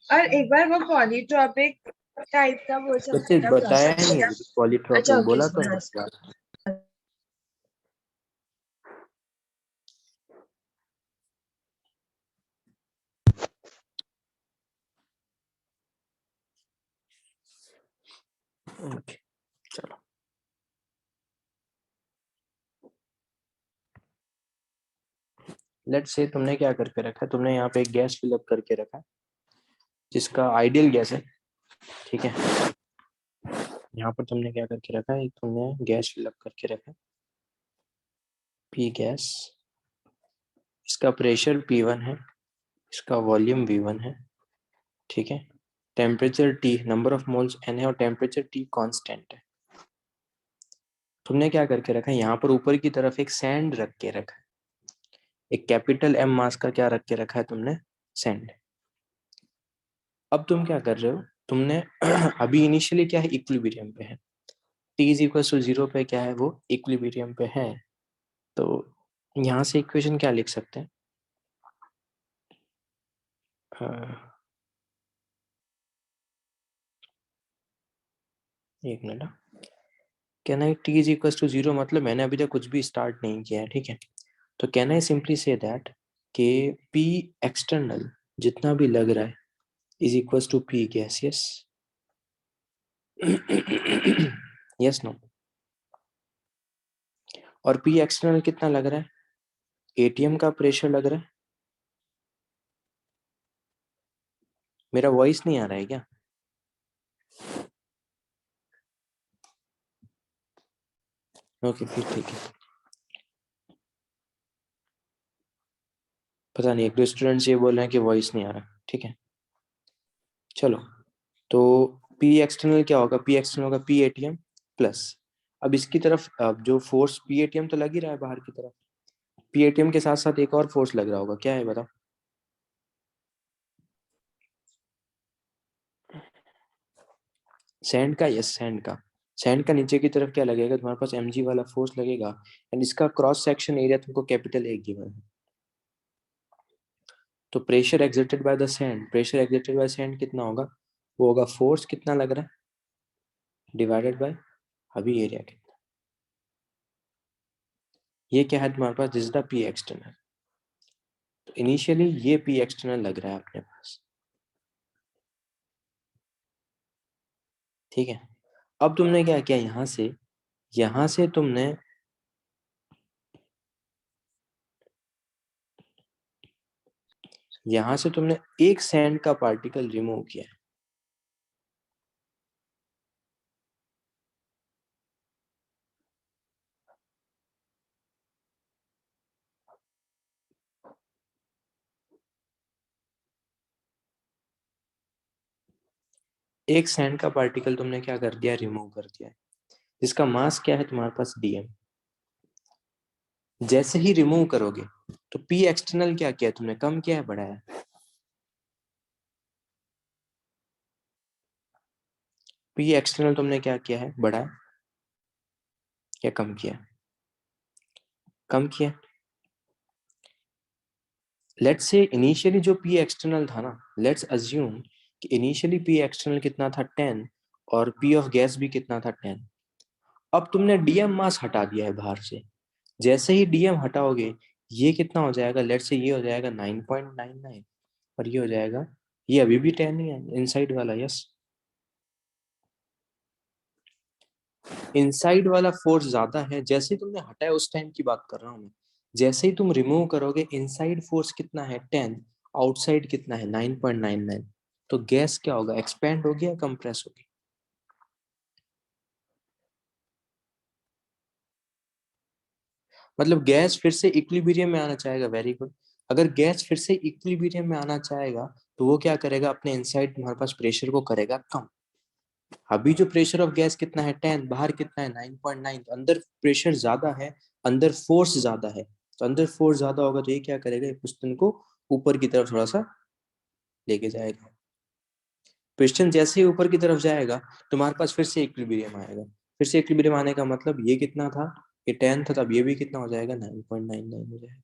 और एक बार वो पॉलीट्रॉपिक टाइप का वो सब बच्चे सेटअप कर बताया सकते नहीं, हैं। पॉलीट्रॉपिक अच्छा ओके बोला तो सुना। है। ओके चलो, लेट्स से तुमने क्या करके रखा है, तुमने यहाँ पे एक गैस फिलअप करके रखा है जिसका आइडियल गैस है, ठीक है। यहाँ पर तुमने क्या करके रखा है, एक तुमने गैस फिलअप करके रखा है पी गैस, इसका प्रेशर P1 है, इसका वॉल्यूम V1 है, ठीक है। Temperature T, number of moles N है और टेम्परेचर T कांस्टेंट है। तुमने क्या करके रखा है, यहाँ पर ऊपर की तरफ एक सैंड रख के रखा है, एक कैपिटल M मास का क्या रख के रखा है तुमने, सैंड। अब तुम क्या कर रहे हो, तुमने अभी इनिशियली क्या है, इक्विलिब्रियम पे है, T इज इक्वल टू 0 पे क्या है, वो इक्विलिब्रियम पे है। तो यहाँ से इक्वेशन क्या लिख सकते हैं, एक minute, can I T is equal to 0 मतलब मैंने अभी तक कुछ भी स्टार्ट नहीं किया है, ठीक है। तो can I simply say that के P एक्सटर्नल जितना भी लग रहा है is equal to P gas, yes yes no. और P एक्सटर्नल कितना लग रहा है, एटीएम का प्रेशर लग रहा है। मेरा वॉइस नहीं आ रहा है क्या, ओके फिर ठीक है। पता नहीं, एक दो स्टूडेंट्स ये बोल रहे हैं कि वॉइस नहीं आ रहा, ठीक है चलो। तो P एक्सटर्नल क्या होगा, P एक्सटर्नल होगा P एटीएम प्लस, अब इसकी तरफ अब जो फोर्स P एटीएम तो लग ही रहा है बाहर की तरफ, P एटीएम के साथ साथ एक और फोर्स लग रहा होगा, क्या है बताओ। सैंड का, यस सैंड का, सैंड का नीचे की तरफ क्या लगेगा तुम्हारे पास, mg वाला फोर्स लगेगा, एंड इसका क्रॉस सेक्शन एरिया तुमको कैपिटल A गिवन है। तो pressure exerted by the sand, pressure exerted by sand कितना होगा, वो होगा फोर्स कितना लग रहा है डिवाइडेड बाय अभी एरिया कितना, ये क्या है तुम्हारे पास, this is the P external. तो इनिशियली ये P एक्सटर्नल लग रहा है अपने पास, ठीक है। अब तुमने क्या किया, यहां से तुमने एक सैंड का पार्टिकल रिमूव किया है, एक सैंड का पार्टिकल तुमने क्या कर दिया, रिमूव कर दिया है, जिसका मास क्या है तुम्हारे पास dm। जैसे ही रिमूव करोगे तो P एक्सटर्नल क्या किया तुमने, कम किया है बढ़ाया, P एक्सटर्नल तुमने क्या किया है, बढ़ाया या कम किया, कम किया। लेट्स से इनिशियली जो P एक्सटर्नल था ना, लेट्स अज्यूम कि इनिशियली P एक्सटर्नल कितना था 10 और P ऑफ गैस भी कितना था 10। अब तुमने डीएम मास हटा दिया है बाहर से, जैसे ही डीएम हटाओगे ये कितना हो जाएगा, लेट्स से ये हो जाएगा 9.99 और ये हो जाएगा, ये अभी भी 10 ही है इनसाइड वाला, यस इनसाइड वाला फोर्स ज्यादा है, जैसे ही तुमने हटाया उस टाइम की बात कर रहा हूं मैं, जैसे ही तुम रिमूव करोगे इनसाइड फोर्स कितना है 10, आउटसाइड कितना है 9.99, तो गैस क्या होगा, एक्सपेंड होगी या कंप्रेस होगी, मतलब गैस फिर से इक्विलिब्रियम में आना चाहेगा, वेरी गुड। अगर गैस फिर से इक्विलिब्रियम में आना चाहेगा तो वो क्या करेगा, अपने इनसाइड तुम्हारे पास प्रेशर को करेगा कम। अभी जो प्रेशर ऑफ गैस कितना है 10, बाहर कितना है 9.9, तो अंदर प्रेशर ज्यादा है, अंदर फोर्स ज्यादा है, तो अंदर फोर्स ज्यादा होगा तो ये क्या करेगा, ये पिस्टन को ऊपर की तरफ थोड़ा सा लेके जाएगा। पिस्टन जैसे ही ऊपर की तरफ जाएगा तुम्हारे पास फिर से इक्विलिब्रियम आएगा, फिर से इक्विलिब्रियम आने का मतलब ये कितना था, ये 10 था, तब ये भी कितना हो जाएगा 9.99 हो जाएगा।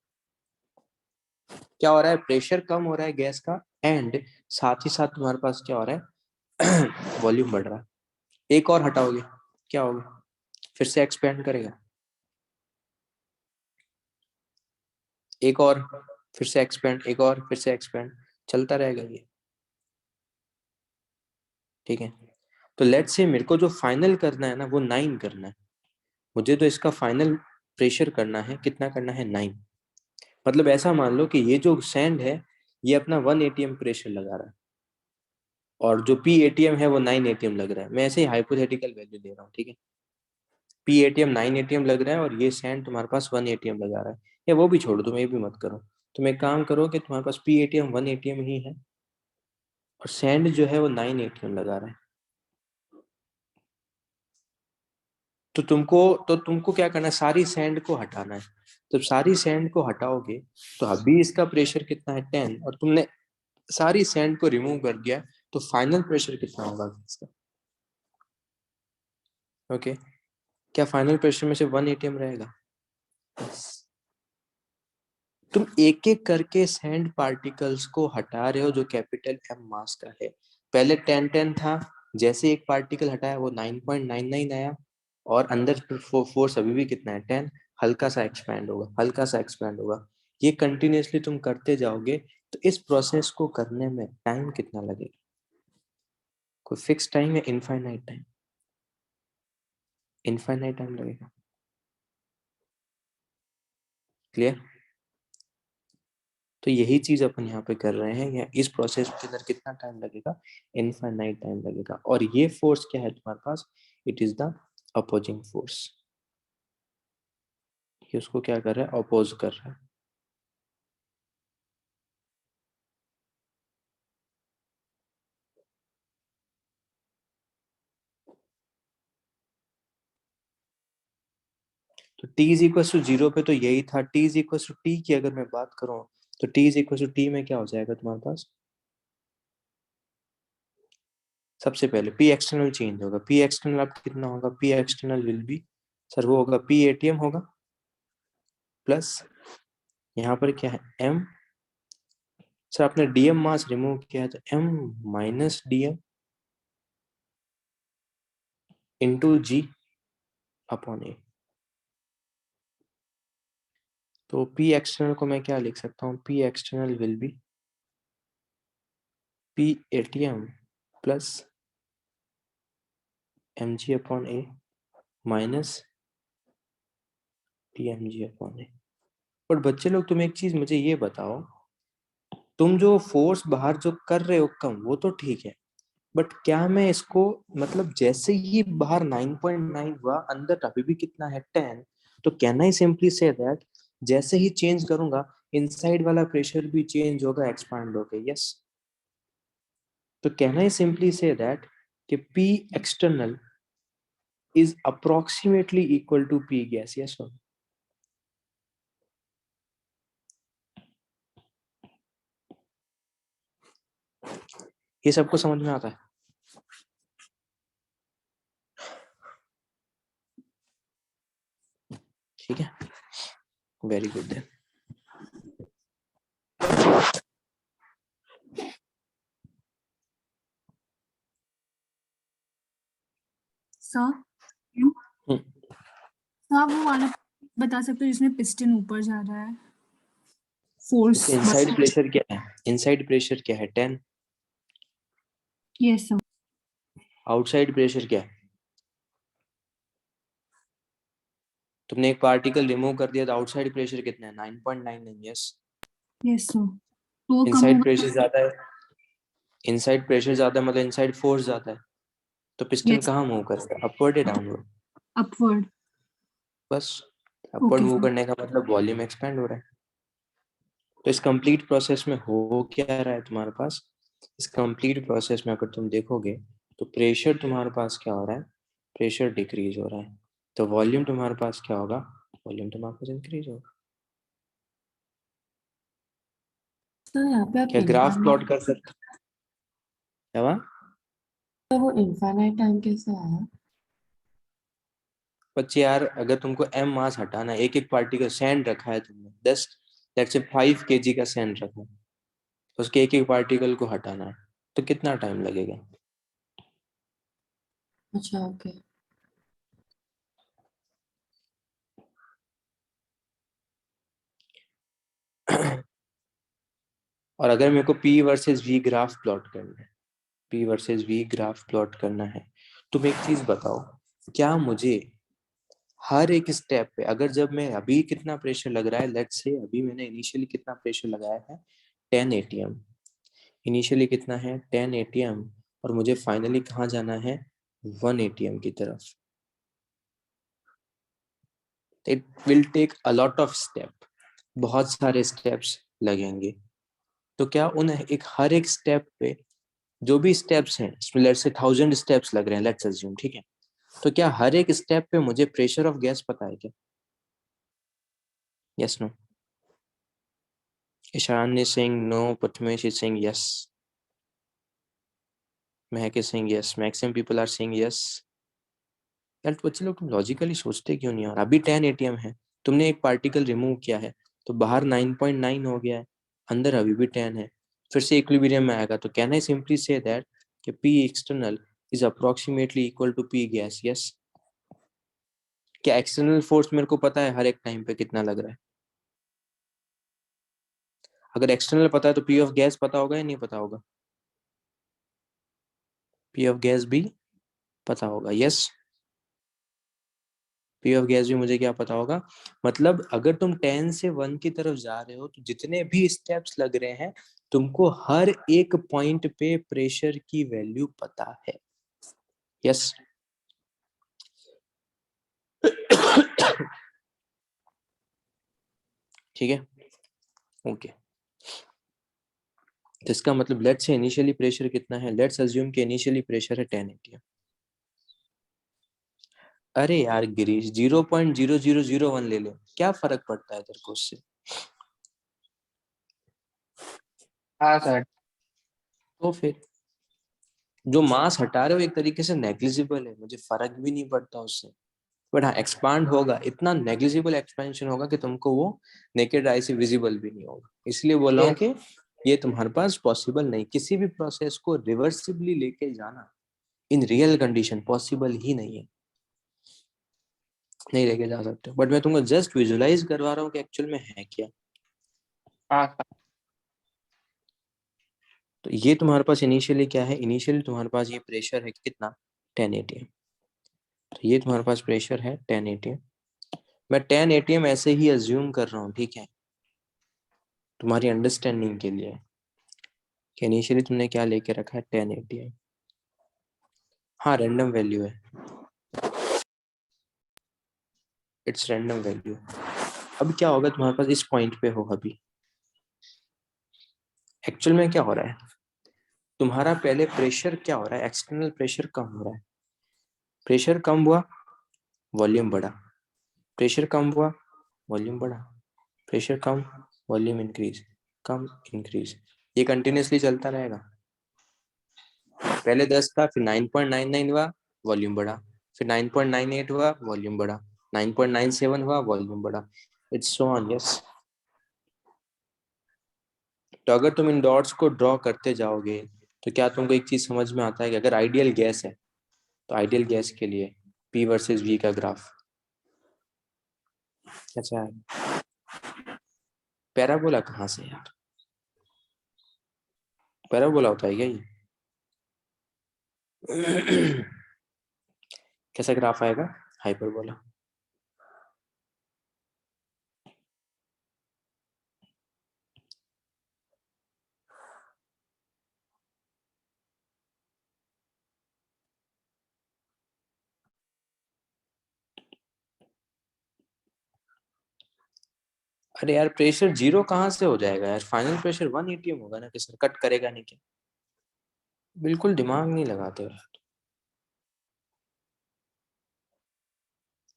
क्या हो रहा है, प्रेशर कम हो रहा है गैस का, एंड साथ ही साथ तुम्हारे पास क्या हो रहा है वॉल्यूम बढ़ रहा है। एक और हटाओगे क्या होगा, फिर से एक्सपेंड करेगा, एक और, फिर से एक्सपेंड, एक और, फिर से एक्सपेंड, चलता रहेगा ये। ठीक है, तो लेट्स से मेरे को जो फाइनल करना है ना वो 9 करना है, मुझे तो इसका फाइनल प्रेशर करना है, कितना करना है, 9। मतलब ऐसा मान लो कि ये जो सैंड है ये अपना 1 एटीएम प्रेशर लगा रहा है, और जो पी एटीएम है वो 9 एटीएम लग रहा है। मैं ऐसे ही हाइपोथेटिकल वैल्यू दे रहा हूँ, ठीक है। पी एटीएम 9 एटीएम लग रहा है और ये सैंड तुम्हारे पास 1 एटीएम लगा रहा है, या वो भी छोड़ दो, मैं ये भी मत करो। तुम एक काम करो कि तुम्हारे पास पी एटीएम 1 एटीएम ही है और सैंड जो है वो 9 एटीएम लगा रहा है। तो तुमको क्या करना है, सारी सैंड को हटाना है। जब सारी सैंड को हटाओगे तो अभी इसका प्रेशर कितना है, 10, और तुमने सारी सैंड को रिमूव कर दिया, तो फाइनल प्रेशर कितना होगा इसका। ओके, क्या फाइनल प्रेशर में से 1 एटीएम रहेगा। तुम एक एक करके सैंड पार्टिकल्स को हटा रहे हो जो कैपिटल एम मास का है। पहले 10 था, जैसे एक पार्टिकल हटाया वो 9.99 आया, और अंदर फोर्स अभी भी कितना है, 10। हल्का सा एक्सपैंड होगा, हल्का सा एक्सपैंड होगा। ये कंटिन्यूअसली तुम करते जाओगे, तो इस प्रोसेस को करने में टाइम कितना लगेगा, कोई फिक्स टाइम है, इनफाइनाइट टाइम, इनफाइनाइट टाइम लगेगा। क्लियर। तो यही चीज अपन यहाँ पे कर रहे हैं, या इस प्रोसेस के अंदर कितना टाइम लगेगा, इनफाइनाइट टाइम लगेगा। और ये फोर्स क्या है तुम्हारे पास, it is the opposing force. ये उसको क्या कर रहा है, अपोज कर रहा है। तो t इज इक्वल टू 0 पे तो यही था, t is equal to T की अगर मैं बात करूं, तो t is equal to T में क्या हो जाएगा तुम्हारे पास, सबसे पहले p एक्सटर्नल चेंज होगा। p एक्सटर्नल अब कितना होगा, p external will be, sir वो होगा p एटीएम होगा, प्लस यहाँ पर क्या है, m, सर आपने डीएम मास रिमूव किया है, तो m माइनस डीएम इंटू जी अपॉन ए। तो P एक्सटर्नल को मैं क्या लिख सकता हूँ, P external will B P ATM plus mg upon A minus TMG upon A. But बच्चे लोग, तुम एक चीज मुझे ये बताओ, तुम जो फोर्स बाहर जो कर रहे हो कम, वो तो ठीक है, बट क्या मैं इसको, मतलब जैसे ही बाहर 9.9 हुआ, अंदर अभी भी कितना है, 10, तो can I simply say that जैसे ही चेंज करूंगा इनसाइड वाला प्रेशर भी चेंज होगा, एक्सपांड होगा, यस। तो can I simply say that कि P external is approximately equal to P gas, yes or no? ये सबको समझ में आता है, ठीक है, वेरी गुड देन। सर वो वाला बता सकते हो जिसमें पिस्टन ऊपर जा रहा है, फोर्स। इनसाइड प्रेशर क्या है, इनसाइड प्रेशर क्या है, 10। Yes sir. आउटसाइड प्रेशर क्या है, तुमने एक पार्टिकल रिमूव कर दिया तो आउटसाइड प्रेशर कितना है, 9.99, यस। यस सर, तो वो कम इनसाइड होगा। प्रेशर ज्यादा है, इनसाइड प्रेशर ज्यादा मतलब इनसाइड फोर्स ज्यादा है, तो पिस्टन यस, कहाँ मूव करेगा, अपवर्ड या डाउनवर्ड, अपवर्ड। बस। Upward okay move sir. करने का मतलब वॉल्यूम एक्सपेंड हो रहा है। तो इस कंप्लीट प्रोसेस में हो क्या रहा है तुम्हारे पास, इस कंप्लीट प्रोसेस में अगर तुम देखोगे तो प्रेशर तुम्हारे पास क्या हो रहा है, प्रेशर डिक्रीज हो रहा है, तो वॉल्यूम तुम्हारे पास क्या होगा, वॉल्यूम तुम्हारे पास इंक्रीज होगा। तो यहाँ पे आप क्या ग्राफ प्लॉट इनफाइनाइट, कर सकते क्या हुआ? तो वो इनफाइनाइट टाइम कैसे आया? बच्चे यार, अगर तुमको एम मास हटाना है, एक एक पार्टिकल सैंड रखा है तुमने, 10 लेट्स से 5 kg का सैंड रखा है, उसके एक एक पार्टिकल को हटाना है, तो कितना टाइम लगेगा? अच्छा ओके। और अगर मेरे को P versus V graph plot करना है, P versus V graph plot करना है, तुम एक चीज बताओ, क्या मुझे हर एक स्टेप पे, अगर जब मैं अभी कितना प्रेशर लग रहा है, लेट्स से अभी मैंने इनिशियली कितना प्रेशर लगाया है 10 atm, इनिशियली कितना है 10 atm, और मुझे फाइनली कहाँ जाना है 1 atm की तरफ, it will take a lot of step, बहुत सारे स्टेप्स लगेंगे। तो क्या उन एक हर एक स्टेप पे, जो भी स्टेप्स हैं, लेट्स से 1000 स्टेप्स लग रहे हैं, लेट्स अज्यूम, ठीक है, तो क्या हर एक स्टेप पे मुझे प्रेशर ऑफ गैस पता है क्या? Yes no? Ishan is saying no, Prathamesh is saying yes, Mehak is saying yes, maximum people are saying yes। यार बच्चे लोग तुम लॉजिकली सोचते क्यों नहीं? और अभी 10 atm है, तुमने एक पार्टिकल रिमूव किया है, तो बाहर 9.9 हो गया है, अंदर अभी भी 10 है, फिर से इक्विलिब्रियम में आएगा, तो can I simply say that कि P external is approximately equal to P gas? Yes. क्या एक्सटर्नल फोर्स मेरे को पता है हर एक टाइम पे कितना लग रहा है? अगर एक्सटर्नल पता है तो P ऑफ गैस पता होगा या नहीं पता होगा? P ऑफ गैस भी पता होगा, यस। P ऑफ गैस भी मुझे क्या पता होगा? मतलब अगर तुम 10 से 1 की तरफ जा रहे हो, तो जितने भी स्टेप्स लग रहे हैं, तुमको हर एक पॉइंट पे प्रेशर की वैल्यू पता है, यस। ठीक है, ओके। तो इसका मतलब लेट्स से इनिशियली प्रेशर कितना है, लेट्स अज्यूम कि इनिशियली प्रेशर है 10 atm। अरे यार गिरीश 0.0001 ले ले, क्या फर्क पड़ता है तेरे को उससे? हाँ सर। तो फिर जो मास हटा रहे हो एक तरीके से नेग्लिजिबल है, मुझे फर्क भी नहीं पड़ता उससे, बट हाँ एक्सपांड होगा, इतना नेग्लिजिबल एक्सपेंशन होगा कि तुमको वो नेकेड आई से विजिबल भी नहीं होगा। इसलिए बोल रहा हूँ कि ये तुम्हारे पास पॉसिबल नहीं, किसी भी प्रोसेस को रिवर्सिबली लेके जाना इन रियल कंडीशन पॉसिबल ही नहीं है, नहीं लेके जा सकते। बट मैं तुमको जस्ट विजुलाइज करवा रहा हूँ कि एक्चुअल में है क्या। हाँ सर। तो ये तुम्हारे पास इनिशियली क्या है, इनिशियली तुम्हारे पास ये प्रेशर है कितना 10 atm, तो ये तुम्हारे पास प्रेशर है 10 atm। मैं 10 atm ऐसे ही अज्यूम कर रहा हूँ, ठीक है, तुम्हारी अंडरस्टैंडिंग के लिए, कि इनिशियली तुमने क्या लेके रखा है 10 atm। हाँ रैंडम वैल्यू है, इट्स रैंडम वैल्यू। अब क्या होगा तुम्हारे पास इस पॉइंट पे हो, अभी एक्चुअल में क्या हो रहा है, तुम्हारा पहले प्रेशर क्या हो रहा है, एक्सटर्नल प्रेशर कम हो रहा है, प्रेशर कम हुआ वॉल्यूम बढ़ा, प्रेशर कम हुआ वॉल्यूम बढ़ा, प्रेशर कम वॉल्यूम इंक्रीज, कम इंक्रीज, ये कंटिन्यूसली चलता रहेगा। पहले 10 था, फिर 9.99 हुआ वॉल्यूम बढ़ा, फिर 9.98 हुआ वॉल्यूम बढ़ा, 9.97 हुआ वॉल्यूम बढ़ा, इट्स सो ऑन, यस। तो अगर तुम इन डॉट्स को ड्रॉ करते जाओगे, तो क्या तुमको एक चीज समझ में आता है कि अगर आइडियल गैस है, तो आइडियल गैस के लिए P वर्सेस V का ग्राफ अच्छा है। पैराबोला कहाँ से यार, पैराबोला होता है क्या ये? कैसा ग्राफ आएगा हाइपरबोला? अरे यार प्रेशर जीरो कहाँ से हो जाएगा यार, फाइनल प्रेशर 1 atm होगा ना, कि सर कट करेगा नहीं क्या? बिल्कुल दिमाग नहीं लगाते हो।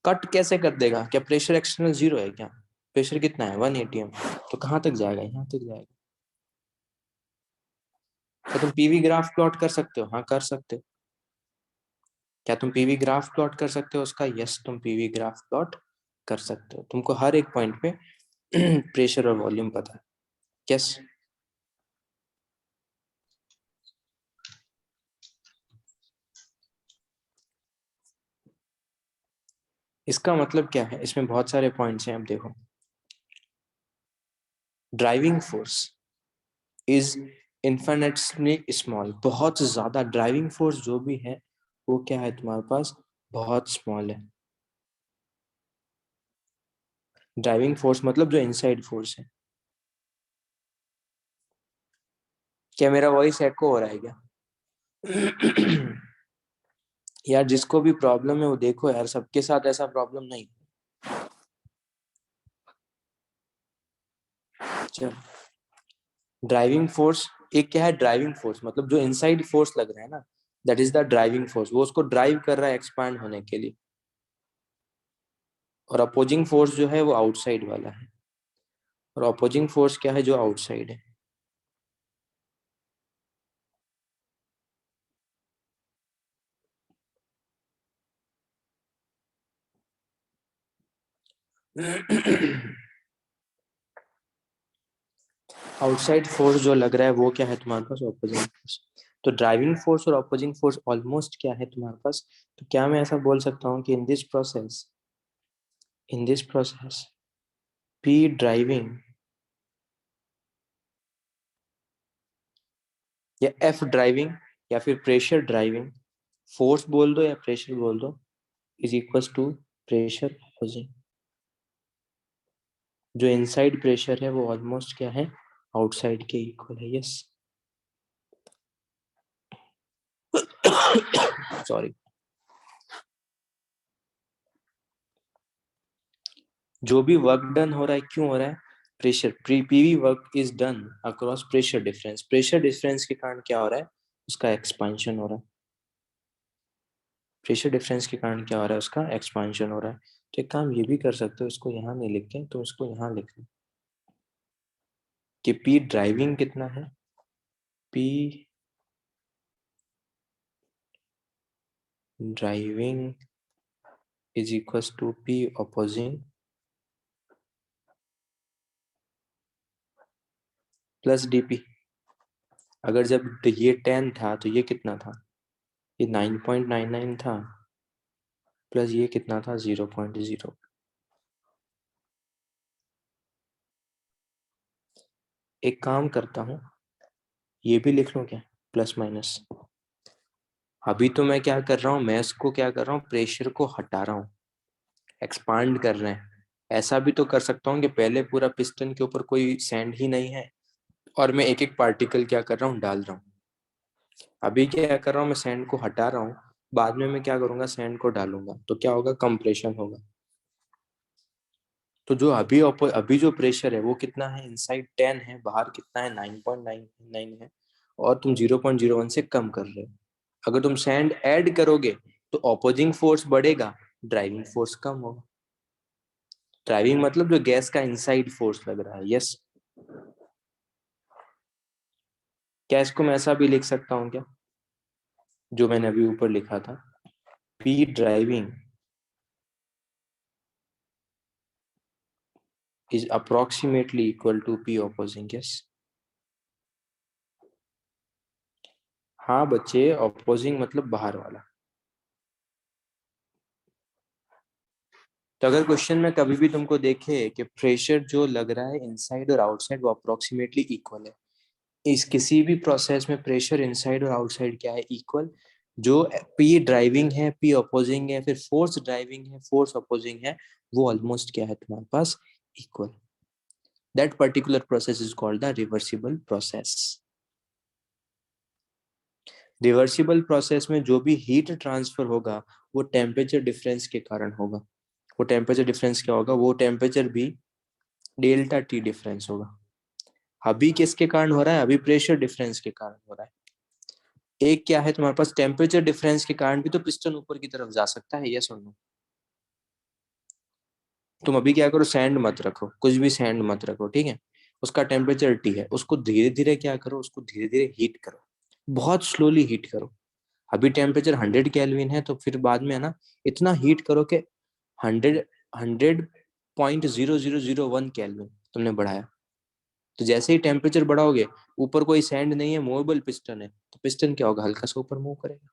कट कैसे कर देगा? क्या प्रेशर एक्सटर्नल जीरो है क्या? प्रेशर कितना है 1 atm, तो कहाँ तक जाएगा? यहाँ तक जाएगा। क्या तुम पीवी ग्राफ प्लॉट कर सकते हो? हाँ कर सकते हो। क्या तुम पीवी ग्राफ प्लॉट कर सकते हो उसका? यस तुम पीवी ग्राफ प्लॉट कर सकते हो। तुमको हर एक पॉइंट पे प्रेशर और वॉल्यूम पता है। यस, इसका मतलब क्या है, इसमें बहुत सारे पॉइंट्स हैं। अब देखो, driving force is infinitely small, बहुत ज्यादा ड्राइविंग फोर्स जो भी है वो क्या है तुम्हारे पास, बहुत स्मॉल है। ड्राइविंग फोर्स मतलब जो इनसाइड फोर्स है। क्या मेरा वॉइस एको हो रहा है क्या? यार जिसको भी प्रॉब्लम है वो देखो यार, सबके साथ ऐसा प्रॉब्लम नहीं। चल, ड्राइविंग फोर्स, एक क्या है ड्राइविंग फोर्स, मतलब जो इनसाइड फोर्स लग रहा है ना, that is the driving force, वो उसको ड्राइव कर रहा है एक्सपांड होने के लिए। और अपोजिंग फोर्स जो है वो आउटसाइड वाला है। और अपोजिंग फोर्स क्या है, जो आउटसाइड है। आउटसाइड फोर्स जो लग रहा है वो क्या है तुम्हारे पास, अपोजिंग फोर्स। तो ड्राइविंग फोर्स और अपोजिंग फोर्स ऑलमोस्ट क्या है तुम्हारे पास। तो क्या मैं ऐसा बोल सकता हूँ कि in this process P driving या एफ ड्राइविंग या फिर प्रेशर ड्राइविंग, फोर्स बोल दो या प्रेशर बोल दो, is equal to pressure opposing. जो इनसाइड प्रेशर है वो ऑलमोस्ट क्या है, आउटसाइड के इक्वल है। Yes, sorry. जो भी वर्क डन हो रहा है क्यों हो रहा है, pressure, PV work is done across pressure difference. Pressure difference के कारण क्या हो रहा है, उसका एक्सपांशन हो रहा है। प्रेशर डिफरेंस के कारण क्या हो रहा है, उसका एक्सपांशन हो रहा है। तो एक काम ये भी कर सकते हो, इसको यहाँ नहीं लिख के तो उसको यहाँ लिख लो कि पी ड्राइविंग कितना है, P driving is equal to P opposing plus DP. अगर जब ये 10 था तो ये कितना था, ये 9.99 था, प्लस ये कितना था 0.0। एक काम करता हूँ, ये भी लिख लो क्या, प्लस माइनस। अभी तो मैं क्या कर रहा हूँ, मैं इसको क्या कर रहा हूँ, प्रेशर को हटा रहा हूँ, एक्सपांड कर रहे हैं। ऐसा भी तो कर सकता हूँ कि पहले पूरा पिस्टन के ऊपर कोई सैंड ही नहीं है और मैं एक एक पार्टिकल क्या कर रहा हूँ, डाल रहा हूँ। अभी क्या कर रहा हूँ, मैं सैंड को हटा रहा हूँ, बाद में मैं क्या करूंगा, सैंड को डालूंगा, तो क्या होगा, कंप्रेशन होगा। तो जो अभी जो प्रेशर है वो कितना है, इनसाइड 10 है, बाहर कितना है 9.99 है, और तुम 0.01 से कम कर रहे हो। अगर तुम सैंड ऐड करोगे तो अपोजिंग फोर्स बढ़ेगा, ड्राइविंग फोर्स कम होगा। ड्राइविंग मतलब जो गैस का इनसाइड फोर्स लग रहा है। यस, क्या इसको मैं ऐसा भी लिख सकता हूँ क्या, जो मैंने अभी ऊपर लिखा था, P driving is approximately equal to P opposing। yes, हाँ बच्चे, opposing मतलब बाहर वाला। तो अगर क्वेश्चन में कभी भी तुमको देखे कि प्रेशर जो लग रहा है इनसाइड और आउटसाइड वो अप्रोक्सीमेटली इक्वल है, इस किसी भी प्रोसेस में प्रेशर इनसाइड और आउटसाइड क्या है, इक्वल। जो पी ड्राइविंग है, पी अपोजिंग है, फिर फोर्स ड्राइविंग है, फोर्स अपोजिंग है, वो ऑलमोस्ट क्या है तुम्हारे पास, equal. That particular process is called the reversible process. Reversible process में जो भी हीट ट्रांसफर होगा वो टेम्परेचर डिफरेंस के कारण होगा। वो टेम्परेचर डिफरेंस क्या होगा, वो टेम्परेचर भी डेल्टा टी डिफरेंस होगा। अभी किसके कारण हो रहा है, अभी प्रेशर डिफरेंस के कारण हो रहा है। एक क्या है तुम्हारे पास, टेम्परेचर डिफरेंस के कारण भी तो पिस्टन ऊपर की तरफ जा सकता है। यस और नो। तुम अभी क्या करो, सैंड मत रखो, कुछ भी सैंड मत रखो, ठीक है। उसका टेम्परेचर टी है, उसको धीरे धीरे क्या करो, उसको धीरे धीरे हीट करो, बहुत स्लोली हीट करो। अभी टेम्परेचर 100 केल्विन है, तो फिर बाद में है ना, इतना हीट करो कि 100.0001 केल्विन, तुमने बढ़ाया, तो जैसे ही टेम्परेचर बढ़ाओगे, ऊपर कोई सैंड नहीं है, मूवेबल पिस्टन है, तो पिस्टन क्या होगा, हल्का सा ऊपर मूव करेगा,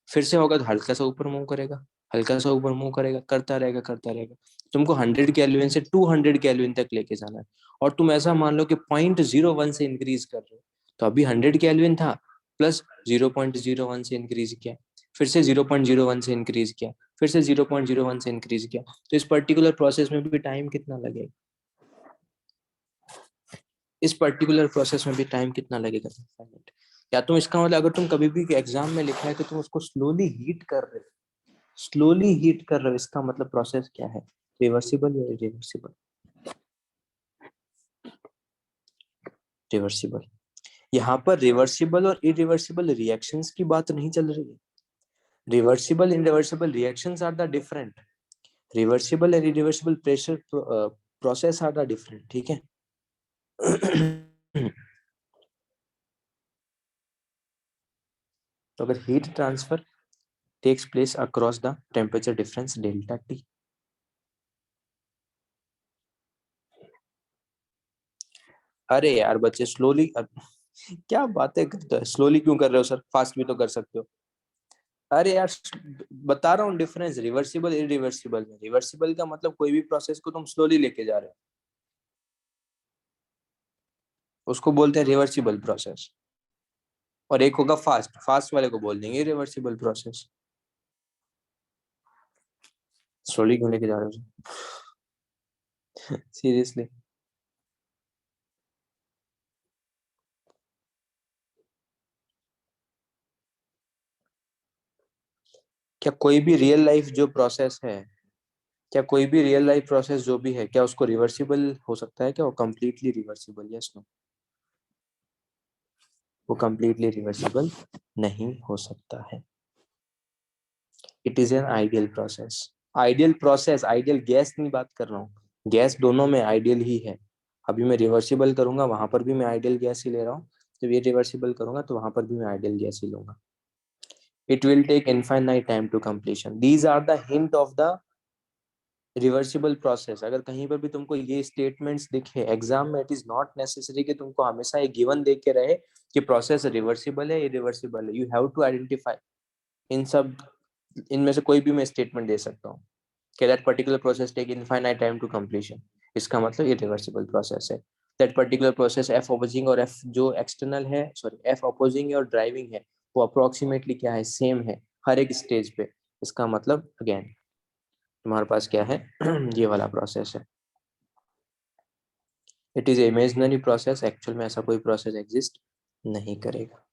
फिर से होगा तो हल्का सा ऊपर मूव करेगा, हल्का सा ऊपर मूव करेगा, करता रहेगा करता रहेगा। तुमको 100 केल्विन से 200 केल्विन तक लेके जाना है, और तुम ऐसा मान लो कि 0.01 से इंक्रीज कर रहे हो, तो अभी 100 केल्विन था, प्लस 0.01 से इंक्रीज किया, फिर से 0.01 से इंक्रीज किया, फिर से 0.01 से इंक्रीज किया, तो इस पर्टिकुलर प्रोसेस में भी टाइम कितना लगेगा, इस पर्टिकुलर प्रोसेस में भी टाइम कितना लगेगा, 5 मिनट। या तुम इसका मतलब, अगर तुम कभी भी एग्जाम में लिखा है कि तुम उसको स्लोली हीट कर रहे हो, स्लोली हीट कर रहे हो, इसका मतलब प्रोसेस क्या है, रिवर्सिबल या इरिवर्सिबल, रिवर्सिबल। यहाँ पर रिवर्सिबल और इरिवर्सिबल रिएक्शंस की बात नहीं चल रही है, reversible irreversible reactions are the different, reversible and irreversible pressure process are the different, ठीक है। तो अगर heat transfer takes place across the temperature difference delta T. अरे यार बच्चे स्लोली, क्या बातें करते हो, स्लोली क्यों कर रहे हो सर, फास्ट भी तो कर सकते हो। अरे यार बता रहा हूँ डिफरेंस रिवर्सिबल इरिवर्सिबल में, रिवर्सिबल का मतलब कोई भी प्रोसेस को तुम स्लोली लेके जा रहे हो, उसको बोलते हैं रिवर्सिबल प्रोसेस, और एक होगा फास्ट, फास्ट वाले को बोल देंगे रिवर्सिबल प्रोसेस। स्लोली क्यों लेके जा रहे हो सीरियसली। क्या कोई भी रियल लाइफ जो प्रोसेस है, क्या कोई भी रियल लाइफ प्रोसेस जो भी है, क्या उसको रिवर्सिबल हो सकता है क्या, वो कंप्लीटली रिवर्सिबल, यस नो, वो कंप्लीटली रिवर्सिबल नहीं हो सकता है। It is an ideal process, ideal process, ideal gas नहीं बात कर रहा हूँ, गैस दोनों में आइडियल ही है। अभी मैं रिवर्सिबल करूंगा, वहां पर भी मैं आइडियल गैस ही ले रहा हूँ, जब ये रिवर्सिबल करूंगा तो वहां पर भी मैं आइडियल गैस ही लूंगा। It will take infinite time to completion, these are the hint of the reversible process. अगर कहीं पर भी तुमको ये स्टेटमेंट्स दिखे एग्जाम में, इट इज नॉट नेसेसरी कि तुमको हमेशा ये गिवन देख के रहे कि प्रोसेस रिवर्सिबल है इरिवर्सिबल है, यू हैव टू आइडेंटिफाई इन सब, इनमें से कोई भी मैं स्टेटमेंट दे सकता हूँ कि that particular process take infinite time to completion, इसका मतलब इरिवर्सिबल प्रोसेस है। That particular process F opposing और एफ जो एक्सटर्नल है, सॉरी एफ अपोजिंग और ड्राइविंग है, वो अप्रोक्सीमेटली क्या है, सेम है हर एक स्टेज पे, इसका मतलब अगेन तुम्हारे पास क्या है ये वाला प्रोसेस है। It is imaginary process, actual में ऐसा कोई प्रोसेस एग्जिस्ट नहीं करेगा।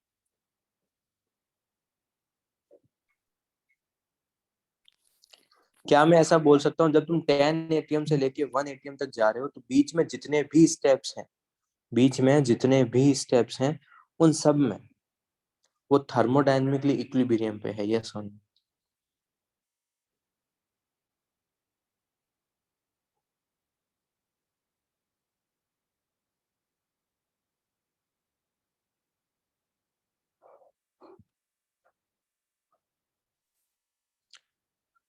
क्या मैं ऐसा बोल सकता हूँ जब तुम 10 एटीएम से लेके 1 एटीएम तक जा रहे हो, तो बीच में जितने भी स्टेप्स हैं, बीच में जितने भी स्टेप्स हैं, उन सब में वो थर्मोडायनेमिकली इक्विलिब्रियम पे है, यस और नो।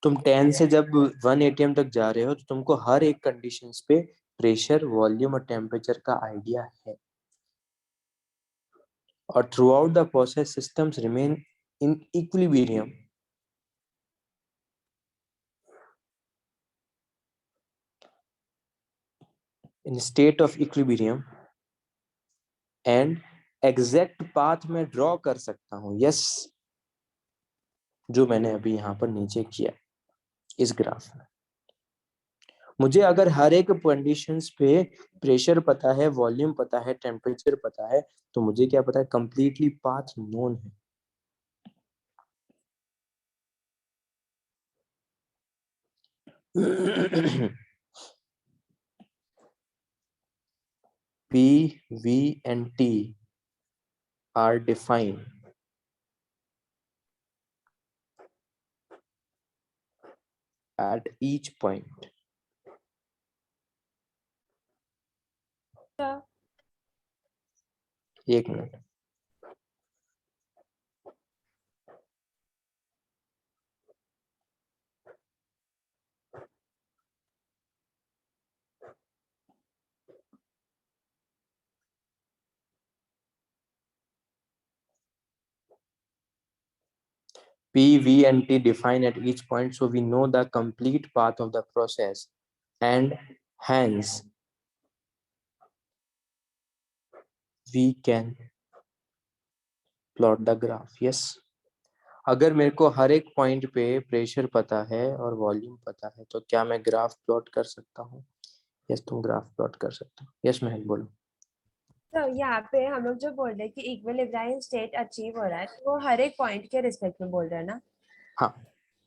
तुम 10 से जब 1 एटीएम तक जा रहे हो, तो तुमको हर एक कंडीशंस पे प्रेशर, वॉल्यूम और टेम्परेचर का आइडिया है, और through out the process systems remain in equilibrium, in state of equilibrium, and exact path में ड्रॉ कर सकता हूं, यस, जो मैंने अभी यहाँ पर नीचे किया इस ग्राफ में। मुझे अगर हर एक कंडीशंस पे प्रेशर पता है, वॉल्यूम पता है, टेम्परेचर पता है, तो मुझे क्या पता है, कंप्लीटली पाथ नोन है। P, V and T are defined at each point. एक minute, P, V and T define at each point, so we know the complete path of the process and hence we can plot the graph. Yes, अगर मेरे को हर एक point पे pressure पता है और volume पता है तो क्या मैं ग्राफ प्लॉट कर सकता हूँ? यस, तुम ग्राफ प्लॉट कर सकते हो। यस महक बोलो। तो यहाँ पे हम लोग जो बोल रहे हैं कि इक्विलिब्रियम स्टेट अचीव हो रहा है, तो वो हर एक पॉइंट के रिस्पेक्ट में बोल रहे हैं ना? हाँ,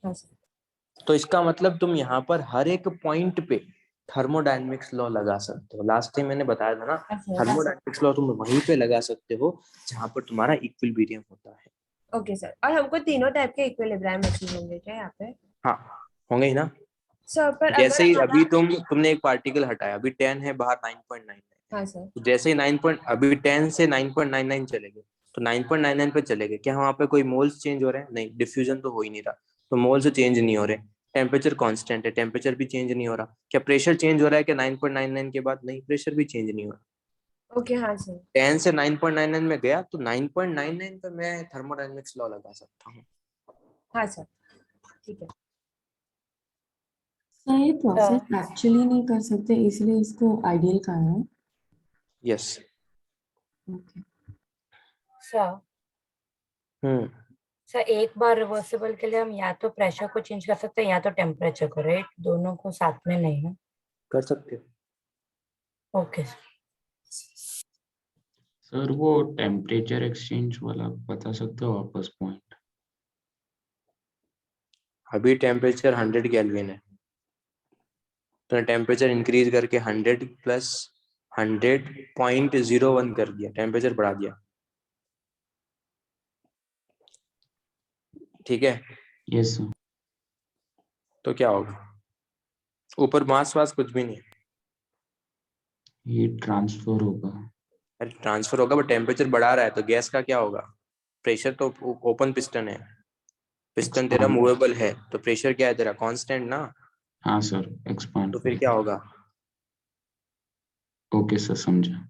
हाँ सर। तो इसका मतलब तुम यहाँ पर हर एक पॉइंट पे थर्मोडायनेमिक्स लॉ लगा सकते हो। लास्ट टाइम मैंने बताया था ना, थर्मोडायनेमिक्स लॉ तुम वहीं पे लगा सकते हो जहाँ पर तुम्हारा इक्विलिब्रियम होता है। ओके सर, और हमको तीनों टाइप के इक्विलिब्रियम अचीव होंगे क्या यहाँ पे? हाँ, होंगे ही ना। सर पर जैसे अगर ही हमारा, अभी तुमने एक पार्टिकल हटाया, अभी 10 है बाहर 9.99, हाँ सर, तो जैसे ही 9 पॉइंट अभी 10 से 9.99 चले गए तो 9.99 पे चले गए, क्या वहां पे कोई मोल्स चेंज हो रहे हैं? नहीं, डिफ्यूजन तो हो ही नहीं रहा, तो मोल्स चेंज नहीं हो रहे। टेम्परेचर कांस्टेंट है, टेम्परेचर भी चेंज नहीं हो रहा। क्या प्रेशर चेंज हो रहा है क्या 9.99 के बाद? नहीं, प्रेशर भी चेंज नहीं हो रहा। ओके हाँ सर। 10 से 9.99 में गया तो 9.99 पे मैं थर्मोडायनेमिक्स लॉ लगा सकता हूँ। हाँ सर, ठीक है। सर ये प्रोसेस एक्चुअली नहीं कर सकते इसलिए इसको आइडियल कहा है। यस। ओके। सर हम्म सर एक बार रिवर्सिबल के लिए हम या तो प्रेशर को चेंज कर सकते हैं या तो टेम्परेचर को, राइट? दोनों को साथ में नहीं है। कर सकते हो। ओके सर वो टेम्परेचर एक्सचेंज वाला बता सकते हो वापस पॉइंट? अभी टेम्परेचर 100 केल्विन है, तो टेम्परेचर इंक्रीज करके 100 प्लस 100.01 कर दिया, टेम्परेचर बढ़ा दिया। ठीक है, यस सर। तो क्या होगा? ऊपर मास वास कुछ भी नहीं है, हीट ट्रांसफर होगा। अरे ट्रांसफर होगा, बट टेम्परेचर बढ़ा रहा है तो गैस का क्या होगा? प्रेशर तो ओपन पिस्टन है, पिस्टन तेरा Expand। मूवेबल है, तो प्रेशर क्या है तेरा? कांस्टेंट ना। हाँ सर, एक्सपांड। तो फिर क्या होगा? ओके सर, समझा।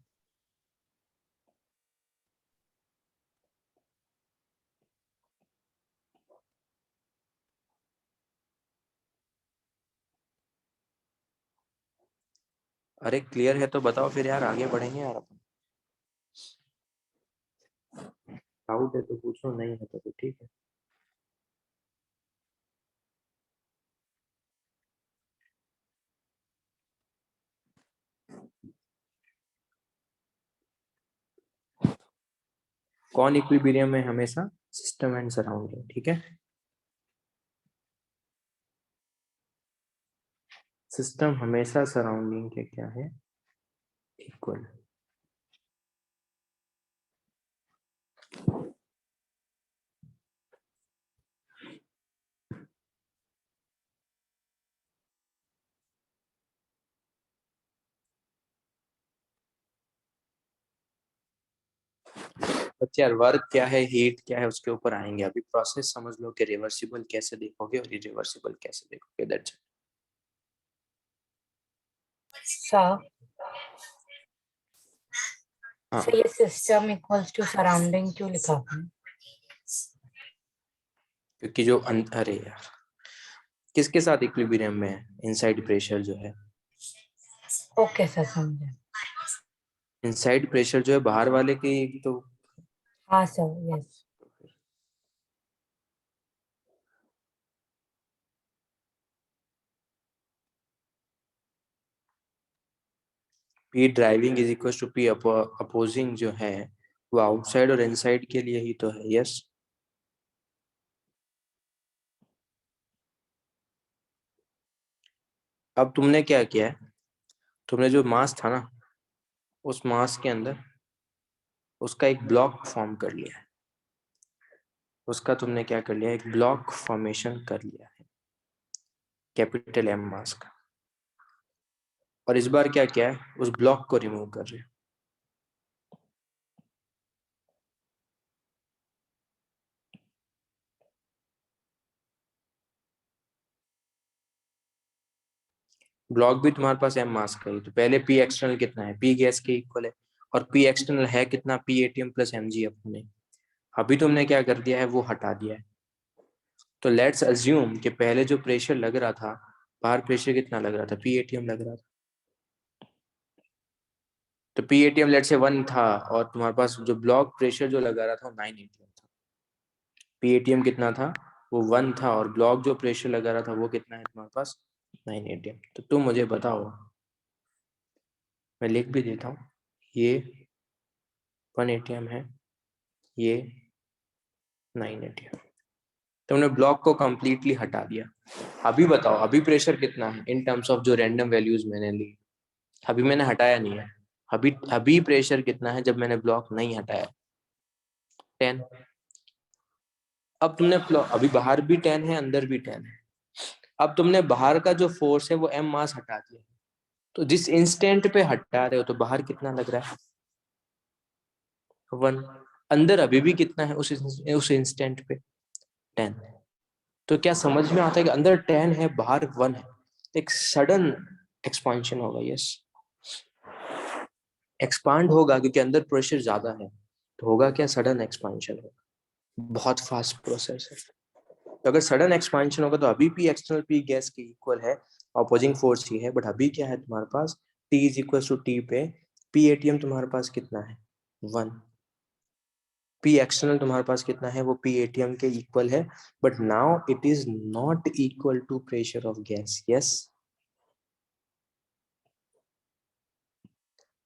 अरे क्लियर है तो बताओ फिर यार, आगे बढ़ेंगे यार अपन। डाउट है तो पूछो, नहीं है तो ठीक है। कौन इक्विलिब्रियम में हमेशा? System and surrounding. ठीक है, सिस्टम हमेशा सराउंडिंग के क्या है? इक्वल। बच्चे यार, वर्क क्या है, हीट क्या है, उसके ऊपर आएंगे। अभी प्रोसेस समझ लो कि रिवर्सिबल कैसे देखोगे और इरिवर्सिबल कैसे देखोगे, दैट्स इट। सर। हाँ, सर ये सिस्टम इक्वल्स टू सराउंडिंग क्यों लिखा आपने? क्योंकि जो अरे यार, किसके साथ इक्विलिब्रियम में है? इनसाइड प्रेशर जो है, ओके सर, समझे। इनसाइड प्रेशर जो है बाहर वाले की, तो हाँ sir, yes. P driving is equal to P opposing जो है वो आउटसाइड और इनसाइड के लिए ही तो है। यस, अब तुमने क्या किया है, तुमने जो मास था ना, उस मास के अंदर उसका एक ब्लॉक फॉर्म कर लिया है। उसका तुमने क्या कर लिया? एक ब्लॉक फॉर्मेशन कर लिया है, कैपिटल एम मास का। और इस बार क्या किया है? उस ब्लॉक को रिमूव कर रहे हो। ब्लॉक भी तुम्हारे पास एम मास का ही, तो पहले पी एक्सटर्नल कितना है? पी गैस के इक्वल है, और पी एक्सटर्नल है कितना? P ATM plus M G अपने। अभी तुमने क्या कर दिया है? वो हटा दिया है, तो लेट्स अज्यूम कि पहले जो प्रेशर लग रहा था, बाहर प्रेशर कितना लग रहा था, PATM लग रहा था। तो PATM लेट्स से 1 था और तुम्हारे पास जो ब्लॉक प्रेशर जो लगा रहा था वो 9 ATM था। PATM कितना था, वो 1 था और ब्लॉक जो प्रेशर लगा रहा था वो कितना है तुम्हारे पास, 9 ATM। तो तुम मुझे बताओ, मैं लिख भी देता हूँ, ये 1 ATM है, ये 9 ATM। तुमने ब्लॉक को कंप्लीटली हटा दिया। अभी बताओ अभी प्रेशर कितना है इन टर्म्स ऑफ जो रैंडम वैल्यूज मैंने ली, अभी मैंने हटाया नहीं है, अभी प्रेशर कितना है जब मैंने ब्लॉक नहीं हटाया, 10। अब तुमने अभी बाहर भी 10 है, अंदर भी 10 है। अब तुमने बाहर का जो फोर्स है वो M मास हटा दिया, तो जिस इंस्टेंट पे हटा रहे हो तो बाहर कितना लग रहा है, 1। अंदर अभी भी कितना है उस इंस्टेंट पे, 10। तो क्या समझ में आता है कि अंदर 10 है, बाहर 1 है, एक सडन एक्सपांशन होगा। यस, एक्सपांड होगा क्योंकि अंदर प्रेशर ज्यादा है, तो होगा क्या, सडन एक्सपांशन होगा, बहुत फास्ट प्रोसेस है। तो अगर सडन एक्सपांशन होगा तो अभी पी एक्सटर्नल पी गैस के इक्वल है, ऑपोजिंग फोर्स ही है, बट अभी क्या है तुम्हारे पास, T is equal to T पे PATM तुम्हारे पास कितना है, 1। पी एक्सटर्नल तुम्हारे पास कितना है, वो PATM के इक्वल है, but now it is not equal to pressure of gas. Yes,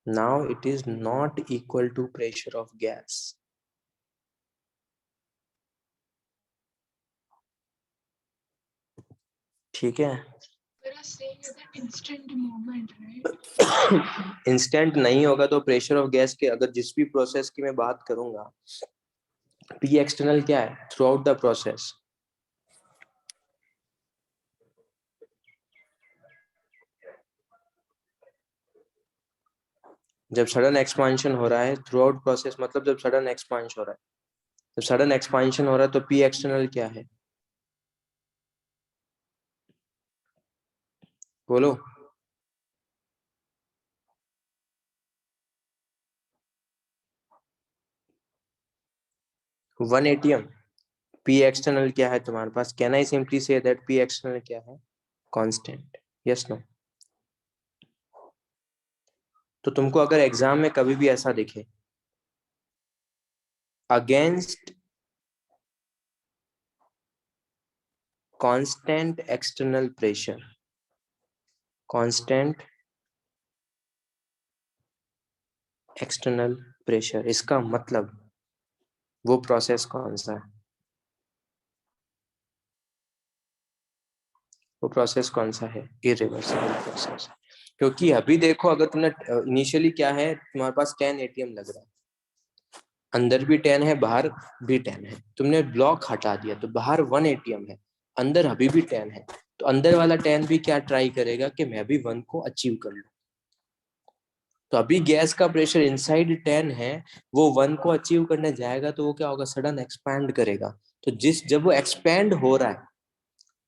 now it is not equal to pressure of gas. ठीक है, इंस्टेंट नहीं होगा तो प्रेशर ऑफ गैस के, अगर जिस भी प्रोसेस की मैं बात करूंगा, पी एक्सटर्नल क्या है, थ्रू आउट द प्रोसेस। जब सडन एक्सपांशन हो रहा है थ्रू आउट प्रोसेस, मतलब जब सडन एक्सपांशन हो रहा है, जब सडन एक्सपांशन हो रहा है तो पी एक्सटर्नल क्या है, बोलो। 1 ATM। पी एक्सटर्नल क्या है तुम्हारे पास, can I simply say that P external क्या है, कांस्टेंट। Yes no. तो तुमको अगर एग्जाम में कभी भी ऐसा दिखे, against constant external pressure, constant external pressure, इसका मतलब वो प्रोसेस कौन सा है, वो प्रोसेस कौन सा है, इरिवर्सिबल प्रोसेस। क्योंकि अभी देखो, अगर तुमने इनिशियली क्या है तुम्हारे पास 10 ATM लग रहा है, अंदर भी 10 है, बाहर भी 10 है, तुमने ब्लॉक हटा दिया तो बाहर 1 ATM है, अंदर अभी भी 10 है, तो अंदर वाला 10 भी क्या ट्राई करेगा कि मैं भी 1 को अचीव कर लूं। तो अभी गैस का प्रेशर इनसाइड 10 है, वो 1 को अचीव करने जाएगा तो वो क्या होगा, सडन एक्सपैंड करेगा। तो जब वो एक्सपैंड हो रहा है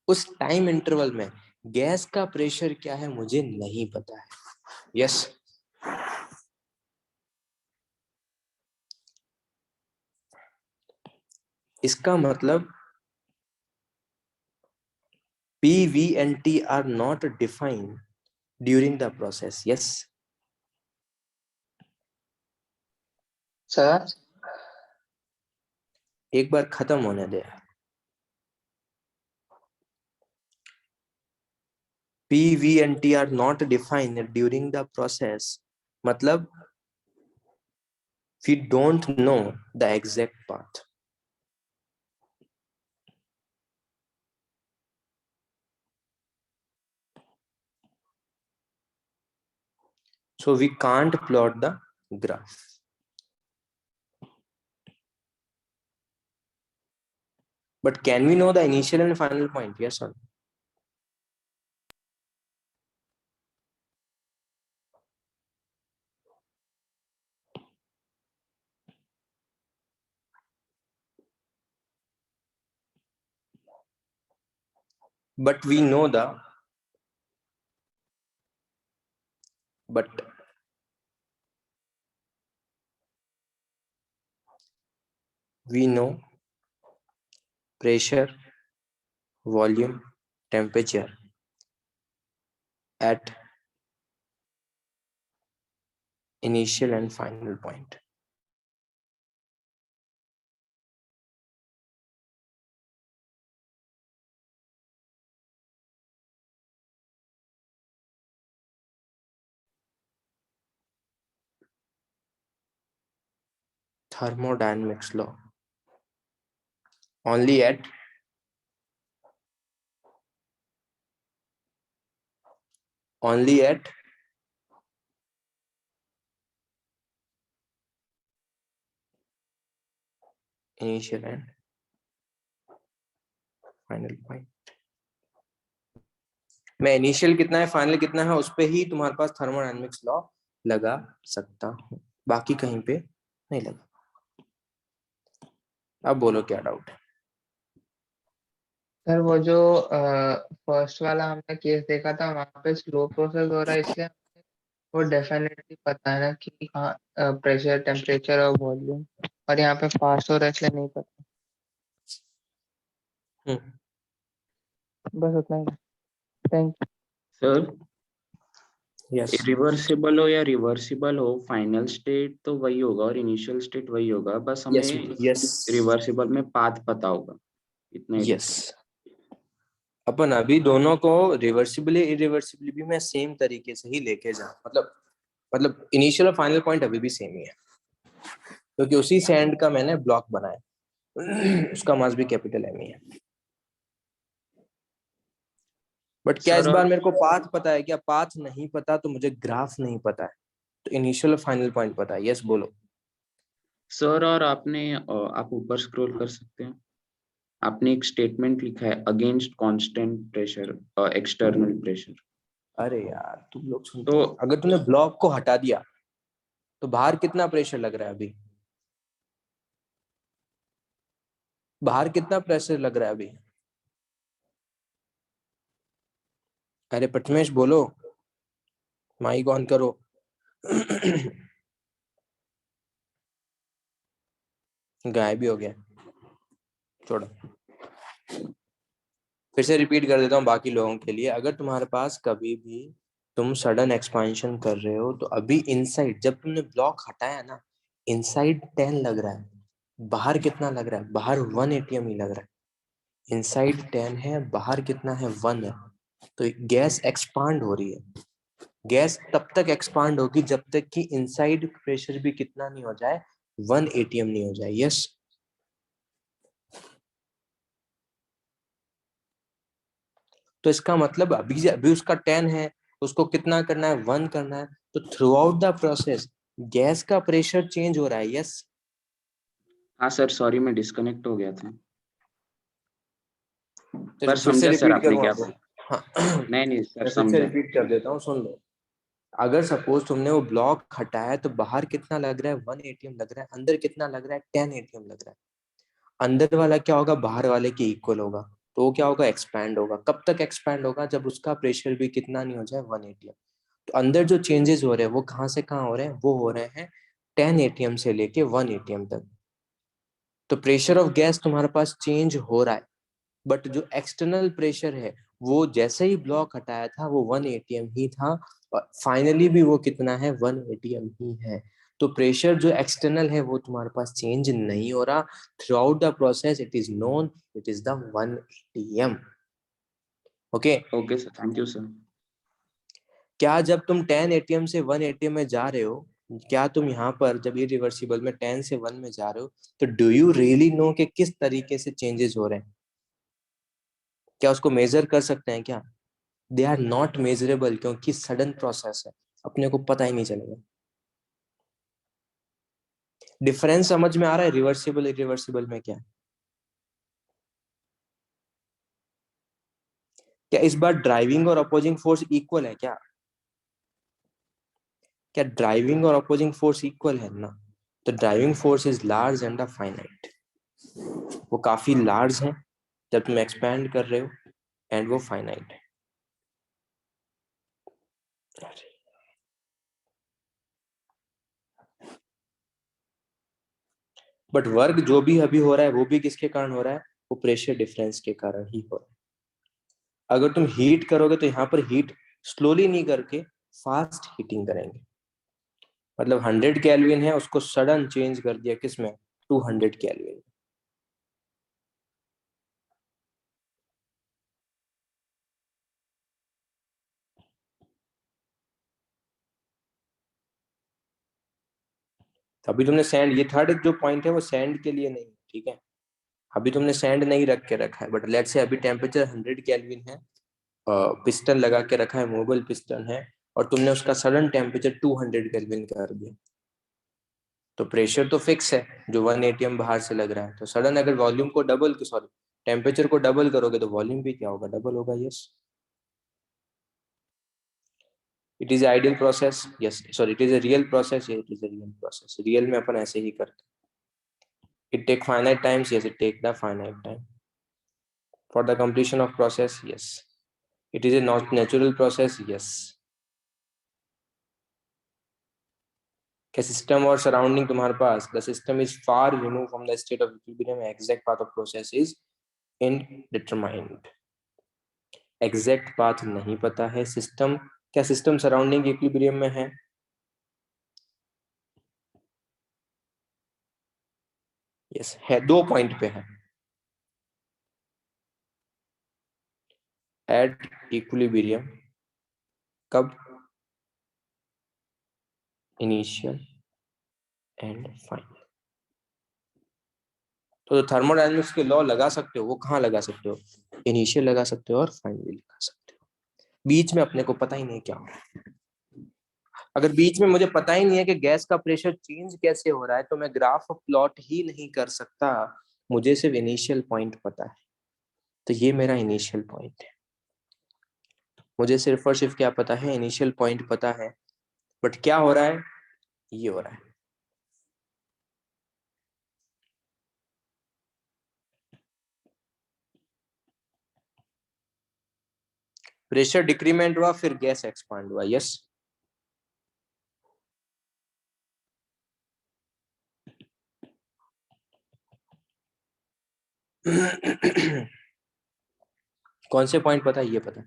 उस टाइम इंटरवल में गैस का प्रेशर क्या है मुझे नहीं पता है। यस, इसका मतलब P, V and T are not defined during the process. Yes, sir एक बार खत्म होने दे। P, V and T are not defined during the process, मतलब we don't know the exact path. So we can't plot the graph. But can we know the initial and final point? Yes or no? But we know pressure volume, temperature at initial and final point. Thermodynamics law. Only at initial and final point. मैं initial कितना है final कितना है उस पे ही तुम्हारे पास thermodynamics law लगा सकता हूँ, बाकी कहीं पे नहीं लगा। अब बोलो क्या डाउट है? सर वो जो फर्स्ट वाला हमने केस देखा था वहाँ पे स्लो प्रोसेस हो रहा है, इसलिए हमें वो डेफिनेटली पता है ना कि हाँ प्रेशर, टेम्परेचर और वॉल्यूम, और यहाँ पे फास्ट हो रहा है इसलिए नहीं पता। बस उतना ही। Thank you sir yes reversible हो या रिवर्सिबल हो, फाइनल स्टेट तो वही होगा और इनिशियल स्टेट वही होगा, बस यस हमें यस रिवर्सिबल में पाथ पता होगा, इतना ही। यस अपन अभी दोनों को रिवर्सिबली इरिवर्सिबली भी मैं सेम तरीके से ही लेके जा, मतलब इनिशियल और फाइनल पॉइंट अभी भी सेम ही है, क्योंकि उसी सैंड का मैंने ब्लॉक बनाया, उसका मास भी कैपिटल एम ही है। बट क्या इस सर बार और मेरे को पाथ पता है क्या? पाथ नहीं पता तो मुझे ग्राफ नहीं पता है, तो इनिशियल और फाइनल पॉइंट पता है। यस बोलो। सर और आपने आप ऊपर स्क्रॉल कर सकते हैं, आपने एक स्टेटमेंट लिखा है against constant pressure external pressure. अरे यार तुम लोग सुनते तो हो, अगर तुमने ब्लॉक को हटा दिया तो बाहर कितना प्रेशर लग रहा है अभी? बाहर कितना प्रेशर लग रहा है अभी? अरे प्रथमेश बोलो, माइक ऑन करो। गायब भी हो गया, छोड़ो। फिर से रिपीट कर देता हूँ बाकी लोगों के लिए। अगर तुम्हारे पास कभी भी तुम सडन एक्सपेंशन कर रहे हो तो अभी इनसाइड जब तुमने ब्लॉक हटाया ना, इनसाइड 10 लग रहा है, बाहर कितना लग रहा है? बाहर 1 एटीएम ही लग रहा है। इनसाइड 10 है, बाहर कितना है? 1 है। तो गैस एक्सपांड हो रही है। गैस तब तक एक्सपांड होगी जब तक कि इनसाइड प्रेशर भी कितना नहीं हो जाए? 1 एटीएम नहीं हो जाए। यस तो इसका मतलब अभी अभी उसका 10 है, उसको कितना करना है? 1 करना है। तो through out the process gas का प्रेशर चेंज हो रहा है। यस हाँ सर, सॉरी मैं डिस्कनेक्ट हो गया था, पर फिर से समझा सर रिपीट आपने करूँ क्या आपको? बोला। हाँ नहीं नहीं सर, मैं फिर से समझा। रिपीट कर देता हूँ, सुन लो। अगर सपोज तुमने वो ब्लॉक हटाया तो बाहर कितना लग रहा है? 1 एटीएम लग रहा है। अंदर कितना लग रहा है? 10 एटीएम लग रहा है। अंदर वाला क्या होगा? बाहर वाले के इक्वल होगा, तो वो क्या होगा? एक्सपैंड होगा। कब तक एक्सपैंड होगा? जब उसका प्रेशर भी कितना नहीं हो जाए? 1 एटीएम। तो अंदर जो चेंजेस हो रहे हैं वो कहाँ से कहाँ हो रहे हैं? वो हो रहे हैं 10 एटीएम से लेके 1 एटीएम तक। तो प्रेशर ऑफ गैस तुम्हारे पास चेंज हो रहा है, बट जो एक्सटर्नल प्रेशर है वो जैसे ही ब्लॉक हटाया था वो 1 एटीएम ही था, और फाइनली भी वो कितना है? 1 एटीएम ही है। तो प्रेशर जो एक्सटर्नल है वो तुम्हारे पास चेंज नहीं हो रहा। Through out the process it is known, it is the 1 ATM. Okay. Okay sir, thank you sir. क्या जब तुम 10 एटीएम से 1 एटीएम में जा रहे हो, क्या तुम यहाँ पर जब इरिवर्सिबल में 10 से 1 में जा रहे हो तो डू यू रियली नो कि किस तरीके से चेंजेस हो रहे हैं? क्या उसको मेजर कर सकते हैं क्या? दे आर नॉट मेजरेबल, क्योंकि सडन प्रोसेस है, अपने को पता ही नहीं चलेगा। डिफरेंस समझ में आ रहा है रिवर्सिबल इरिवर्सिबल में? क्या क्या इस बार ड्राइविंग और अपोजिंग फोर्स इक्वल है क्या? क्या ड्राइविंग और अपोजिंग फोर्स इक्वल है ना? तो driving force is large and finite, वो काफी लार्ज है जब तुम एक्सपैंड कर रहे हो, एंड वो फाइनाइट है। बट वर्क जो भी अभी हो रहा है वो भी किसके कारण हो रहा है? वो प्रेशर डिफरेंस के कारण ही हो रहा है। अगर तुम हीट करोगे तो यहाँ पर हीट स्लोली नहीं करके फास्ट हीटिंग करेंगे। मतलब 100 केल्विन है, उसको सडन चेंज कर दिया किसमें, 200 केल्विन। अभी तुमने सैंड, ये थर्ड जो पॉइंट है वो सैंड के लिए नहीं, ठीक है। अभी तुमने सैंड नहीं रख के रखा है, बट लेट्स से अभी टेम्परेचर 100 केल्विन है, पिस्टन लगा के रखा है, मूवेबल पिस्टन है, और तुमने उसका सडन टेम्परेचर 200 केल्विन कर दिया, तो प्रेशर तो फिक्स है जो 1 atm बाहर से लग रहा है, तो सडन अगर वॉल्यूम को डबल, सॉरी टेम्परेचर को डबल करोगे तो वॉल्यूम भी क्या होगा, डबल होगा। Yes, it is ideal process, yes sorry it is a real process, it is a real process. Real में अपन ऐसे ही करते हैं। It take finite times, yes it take the finite time for the completion of process, yes it is a not natural process, yes. क्या system और surrounding तुम्हारे पास, the system is far remove from the state of equilibrium, exact path of process is indetermined. Exact path नहीं पता है, system, क्या system surrounding equilibrium में है, yes है, 2 पॉइंट पे है, एट इक्विलिब्रियम, कब, इनिशियल एंड फाइनल। तो थर्मोडायनेमिक्स के लॉ लगा सकते हो, वो कहाँ लगा सकते हो, इनिशियल लगा सकते हो और फाइनल लगा सकते हो। बीच में अपने को पता ही नहीं क्या हो रहा है। अगर बीच में मुझे पता ही नहीं है कि गैस का प्रेशर चेंज कैसे हो रहा है, तो मैं ग्राफ प्लॉट ही नहीं कर सकता। मुझे सिर्फ इनिशियल पॉइंट पता है, तो ये मेरा इनिशियल पॉइंट है। मुझे सिर्फ और सिर्फ क्या पता है, इनिशियल पॉइंट पता है, बट क्या हो रहा है, ये हो रहा है। प्रेशर डिक्रीमेंट हुआ, फिर गैस एक्सपांड हुआ, यस। कौन से पॉइंट पता है, ये पता है।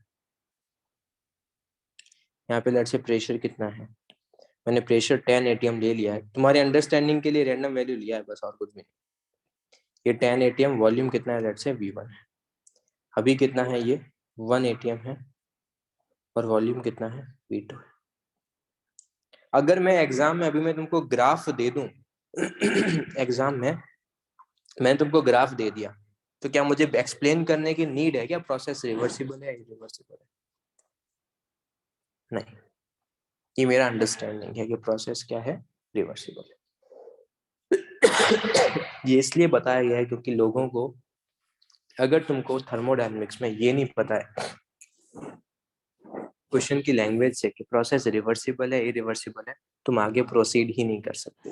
यहाँ पे लेट्स से प्रेशर कितना है, मैंने प्रेशर 10 atm ले लिया है, तुम्हारे अंडरस्टैंडिंग के लिए रैंडम वैल्यू लिया है बस, और कुछ भी नहीं। ये 10 atm, वॉल्यूम कितना है, लेट्स से V1 है। अभी कितना है, ये 1 atm है, और वॉल्यूम कितना है, V2 है। अगर मैं एग्जाम में, अभी मैं तुमको ग्राफ दे दूं एग्जाम में मैंने तुमको ग्राफ दे दिया, तो क्या मुझे एक्सप्लेन करने की नीड है क्या, प्रोसेस रिवर्सिबल है इरिवर्सिबल है, नहीं। ये मेरा अंडरस्टैंडिंग है कि प्रोसेस क्या है, रिवर्सिबल है। ये इसलिए बताया गया है क्योंकि लोगों को, अगर तुमको थर्मोडायनेमिक्स में ये नहीं पता है क्वेश्चन की लैंग्वेज से कि प्रोसेस रिवर्सिबल है इरिवर्सिबल है, तुम आगे प्रोसीड ही नहीं कर सकते,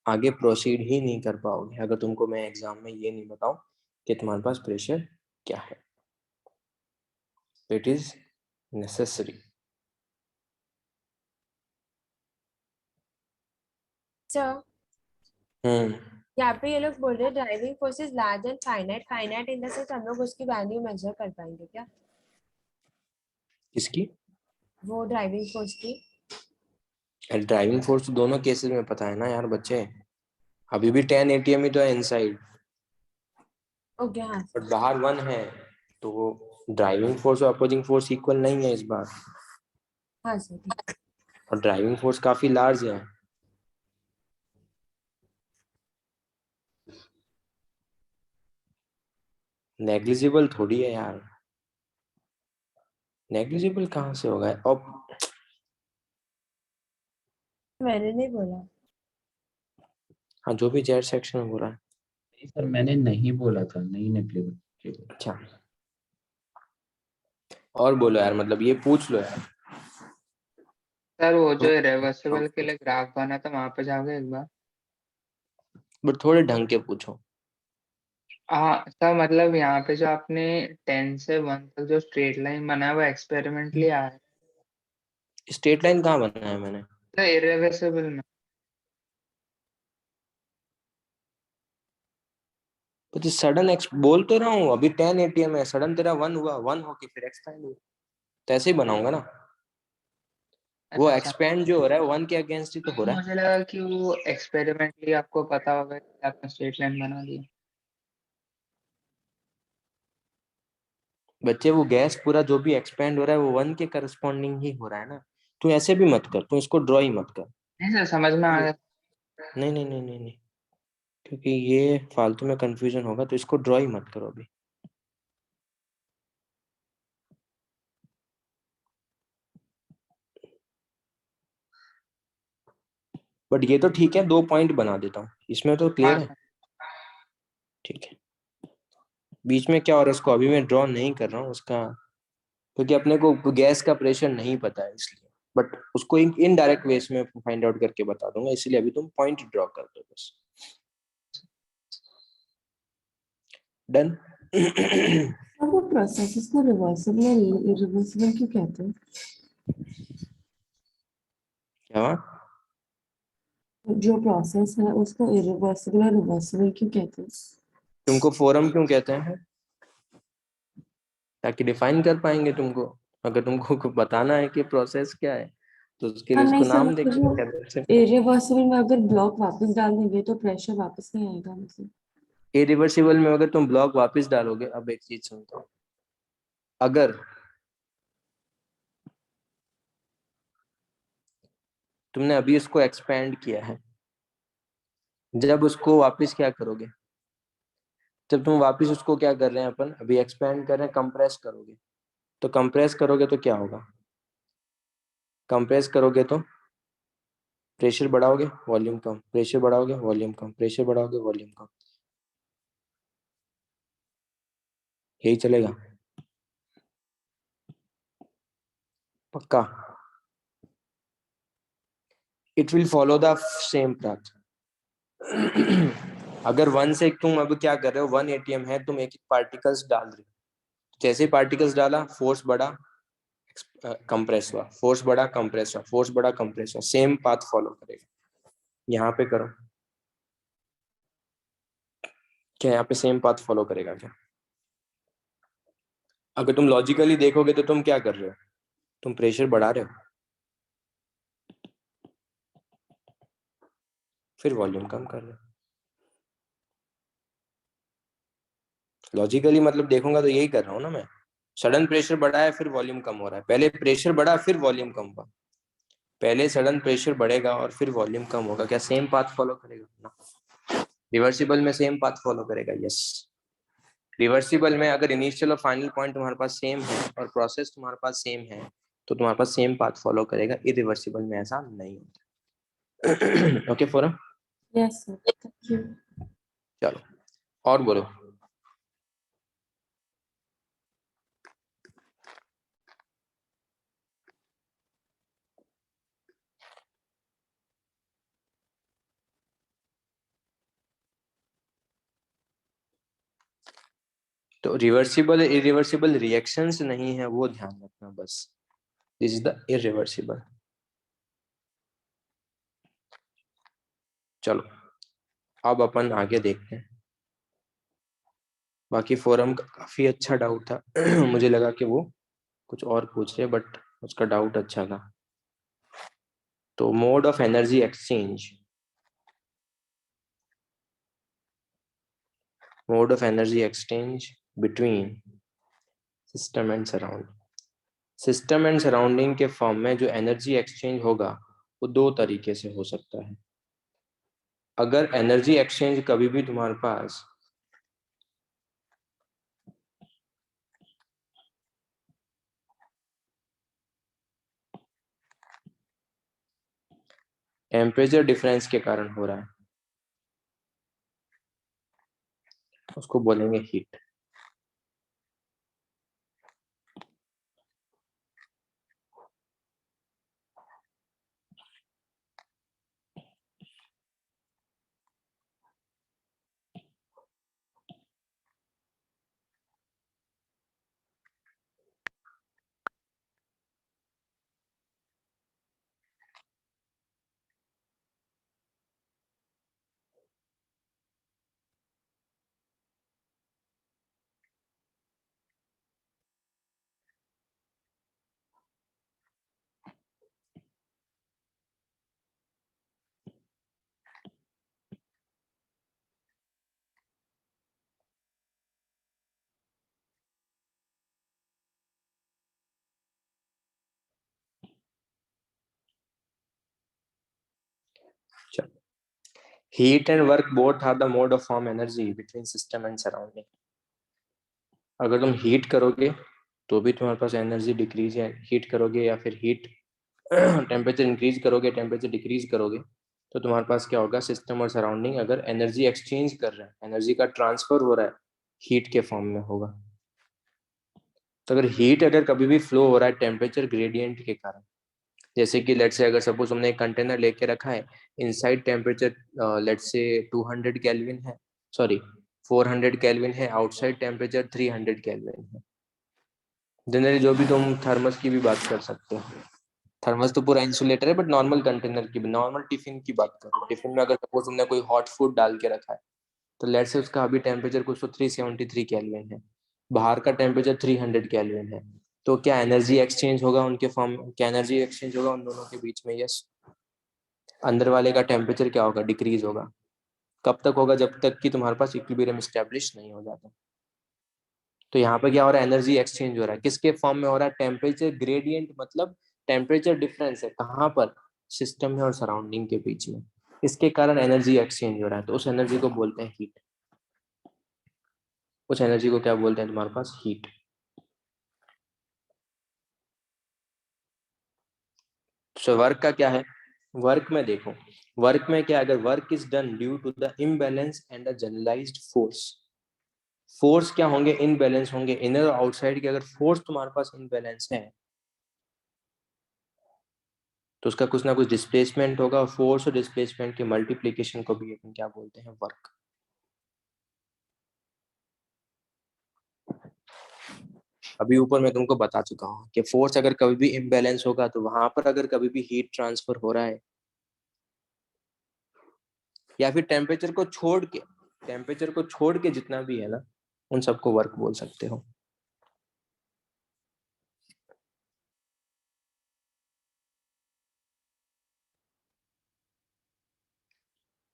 आगे प्रोसीड ही नहीं कर पाओगे अगर तुमको मैं एग्जाम में ये नहीं बताऊं कि तुम्हारे पास प्रेशर क्या है। It is necessary. सर यहाँ पे ये लोग बोल रहे हैं driving force is large and finite, finite in the sense हम लोग उसकी वैल्यू मेजर कर पाएंगे क्या, किसकी, वो ड्राइविंग फोर्स की। ड्राइविंग फोर्स दोनों केसेस में पता है ना यार बच्चे, अभी भी 10 atm ही तो है इनसाइड, ओके हाँ बट बाहर 1 है, तो वो ड्राइविंग फोर्स और अपोजिंग फोर्स इक्वल नहीं है इस बार, हाँ सर ठीक। और ड्राइविंग फोर्स काफी लार्ज है। नेग्लिजिबल थोड़ी है यार, नेग्लिजिबल कहाँ से होगा, अब मैंने नहीं बोला। हाँ जो भी जेड सेक्शन में हो रहा है। नहीं सर, मैंने नहीं बोला था, नहीं नेग्लिजिबल। अच्छा, और बोलो यार, मतलब ये पूछ लो यार। सर वो जो रिवर्सिबल के लिए ग्राफ बना था वहां पे जाओगे एक बार। बट थोड़े ढंग के पूछो। हाँ सर, मतलब यहाँ पे जो आपने 10 से 1 तक जो स्ट्रेट लाइन बना है वो एक्सपेरिमेंटली आया है स्ट्रेट लाइन कहाँ बनाया है मैंने, तो इरिवर्सिबल में। तो सडन बोल तो रहा हूँ अभी 10 एटीएम है, सडन तेरा 1 हुआ, 1 होके फिर एक्सपैंड हुआ, तो ऐसे ही बनाऊंगा ना। वो अच्छा, एक्सपैंड जो हो रहा है 1 के अगेंस्ट ही तो हो रहा है। मुझे लगा कि वो एक्सपेरिमेंटली आपको पता होगा कि आपने स्ट्रेट लाइन बना दी। बच्चे वो गैस पूरा जो भी एक्सपैंड हो रहा है वो 1 के करस्पॉन्डिंग ही हो रहा है ना। तू ऐसे भी मत कर, तू इसको ड्रॉ ही मत कर। नहीं सर, समझ में आ गया। नहीं नहीं नहीं नहीं नहीं, क्योंकि ये फालतू में कंफ्यूजन होगा, तो इसको ड्रॉ ही मत करो अभी। बट ये तो ठीक है, 2 पॉइंट बना देता हूँ इसमें, तो क्लियर हाँ है। सर। ठीक है, बीच में क्या हो रहा है उसको अभी मैं ड्रॉ नहीं कर रहा हूँ उसका, क्योंकि अपने को गैस का प्रेशर नहीं पता है इसलिए। बट उसको इनडायरेक्ट वेज में फाइंड आउट करके बता दूंगा, इसलिए अभी तुम पॉइंट ड्रॉ कर दो बस। डन। और वो प्रोसेस को रिवर्सिबल या इरिवर्सिबल क्यों कहते हैं? क्या हुआ? जो प्रोसेस है उसको इरिवर्सिबल और रिवर्सिबल क्यों कहते हैं? तुमको फोरम क्यों कहते हैं? ताकि डिफाइन कर पाएंगे तुमको। अगर तुमको बताना है कि प्रोसेस क्या है, तो उसके लिए हाँ नहीं उसको सर, नाम मतलब देके वो कहते हैं। इरिवर्सिबल में अगर ब्लॉक वापस डाल देंगे तो प्रेशर वापस नहीं आएगा मतलब। इरिवर्सिबल में अगर तुम ब्लॉक वापस डालोगे, अब एक चीज सुनता हूँ, अगर तुमने अभी उसको एक्सपेंड किया है, जब उसको वापस क्या करोगे, जब तुम वापस उसको क्या कर रहे हैं, अपन अभी एक्सपेंड कर रहे हैं, कंप्रेस करोगे, तो कंप्रेस करोगे तो क्या होगा? कंप्रेस करोगे तो प्रेशर बढ़ाओगे, वॉल्यूम कम, प्रेशर बढ़ाओगे, वॉल्यूम कम, प्रेशर बढ़ाओगे, वॉल्यूम कम, यही चलेगा पक्का? It will follow the same path. अगर 1 से तुम अब क्या कर रहे हो, 1 एटीएम है, तुम एक एक पार्टिकल्स डाल रहे हो, जैसे पार्टिकल्स डाला फोर्स बढ़ा, कंप्रेस हुआ, फोर्स बढ़ा, कंप्रेस हुआ, फोर्स बढ़ा, कंप्रेस हुआ, सेम पाथ फॉलो करेगा। यहाँ पे करो, क्या यहाँ पे सेम पाथ फॉलो करेगा क्या? अगर तुम लॉजिकली देखोगे तो तुम क्या कर रहे हो, तुम प्रेशर बढ़ा रहे हो, फिर वॉल्यूम कम कर रहे हो। लॉजिकली मतलब देखूंगा तो यही कर रहा हूँ ना मैं। सडन प्रेशर बढ़ा है, फिर वॉल्यूम कम हो रहा है, पहले प्रेशर बढ़ा फिर वॉल्यूम कम हुआ, पहले सडन प्रेशर बढ़ेगा और फिर वॉल्यूम कम होगा, क्या सेम पाथ फॉलो करेगा ना? रिवर्सिबल में सेम पाथ फॉलो करेगा, यस। रिवर्सिबल में अगर इनिशियल और फाइनल पॉइंट तुम्हारे पास सेम है और प्रोसेस तुम्हारे पास सेम है, तो तुम्हारे पास सेम पाथ फॉलो करेगा। इरिवर्सिबल में ऐसा नहीं होता। Okay forum, yes sir, thank you. चलो और बोलो। तो रिवर्सिबल इरिवर्सिबल रिएक्शंस नहीं है, वो ध्यान रखना बस। This is the irreversible. चलो अब अपन आगे देखते हैं। बाकी फोरम का काफी अच्छा डाउट था। मुझे लगा कि वो कुछ और पूछ रहे, बट उसका डाउट अच्छा था। तो mode of energy exchange, mode of energy exchange between system and surround, system and surrounding के फॉर्म में जो एनर्जी एक्सचेंज होगा वो 2 तरीके से हो सकता है। अगर एनर्जी एक्सचेंज कभी भी तुम्हारे पास टेम्परेचर डिफरेंस के कारण हो रहा है, उसको बोलेंगे heat. Heat and work both are the mode of form energy between system and surrounding. अगर तुम हीट करोगे तो भी तुम्हारे पास एनर्जी डिक्रीज है, हीट करोगे या फिर हीट टेम्परेचर इंक्रीज करोगे, टेम्परेचर डिक्रीज करोगे, तो तुम्हारे पास क्या होगा, सिस्टम और सराउंडिंग अगर एनर्जी एक्सचेंज कर रहा है, एनर्जी का ट्रांसफर हो रहा है, हीट के फॉर्म में होगा। तो अगर हीट अगर कभी भी फ्लो हो रहा है टेम्परेचर ग्रेडियंट के कारण, जैसे कि लेट्स से अगर सपोज हमने एक कंटेनर लेके रखा है, inside temperature let's say 200 kelvin है, सॉरी 400 केल्विन है, आउटसाइड टेम्परेचर 300 केल्विन है। जनरली जो भी तुम थर्मस की भी बात कर सकते हो, थर्मस तो पूरा इंसुलेटर है, बट नॉर्मल कंटेनर की, नॉर्मल टिफिन की बात करो, टिफिन में अगर सपोज तुमने कोई हॉट फूड डाल के रखा है, तो लेट्स से उसका अभी टेम्परेचर कुछ तो 373 केल्विन है, बाहर का टेम्परेचर 300 केल्विन है, तो क्या एनर्जी एक्सचेंज होगा उनके फॉर्म, क्या एनर्जी एक्सचेंज होगा उन दोनों के बीच में? यस। अंदर वाले का टेम्परेचर क्या होगा, डिक्रीज होगा। कब तक होगा, जब तक कि तुम्हारे पास इक्विलिब्रियम स्टैब्लिश नहीं हो जाता। तो यहाँ पे क्या हो रहा है, एनर्जी एक्सचेंज हो रहा है, किसके फॉर्म में हो रहा है, टेम्परेचर ग्रेडियंट, मतलब टेम्परेचर डिफरेंस है कहाँ पर, सिस्टम में और सराउंडिंग के बीच में, इसके कारण एनर्जी एक्सचेंज हो रहा है, तो उस एनर्जी को बोलते हैं हीट। उस एनर्जी को क्या बोलते हैं तुम्हारे पास, हीट। सो वर्क का क्या है, वर्क में देखो, वर्क में क्या, अगर work is done due to the imbalance and a generalised force, force क्या होंगे, इनबैलेंस होंगे, इनर और आउटसाइड के अगर फोर्स तुम्हारे पास इनबैलेंस है, तो उसका कुछ ना कुछ डिस्प्लेसमेंट होगा, और फोर्स और डिस्प्लेसमेंट के मल्टीप्लीकेशन को भी अपन क्या बोलते हैं, वर्क। अभी ऊपर मैं तुमको बता चुका हूँ कि फोर्स अगर कभी भी इम्बैलेंस होगा, तो वहां पर अगर कभी भी हीट ट्रांसफर हो रहा है, या फिर टेम्परेचर को छोड़ के जितना भी है ना, उन सबको वर्क बोल सकते हो।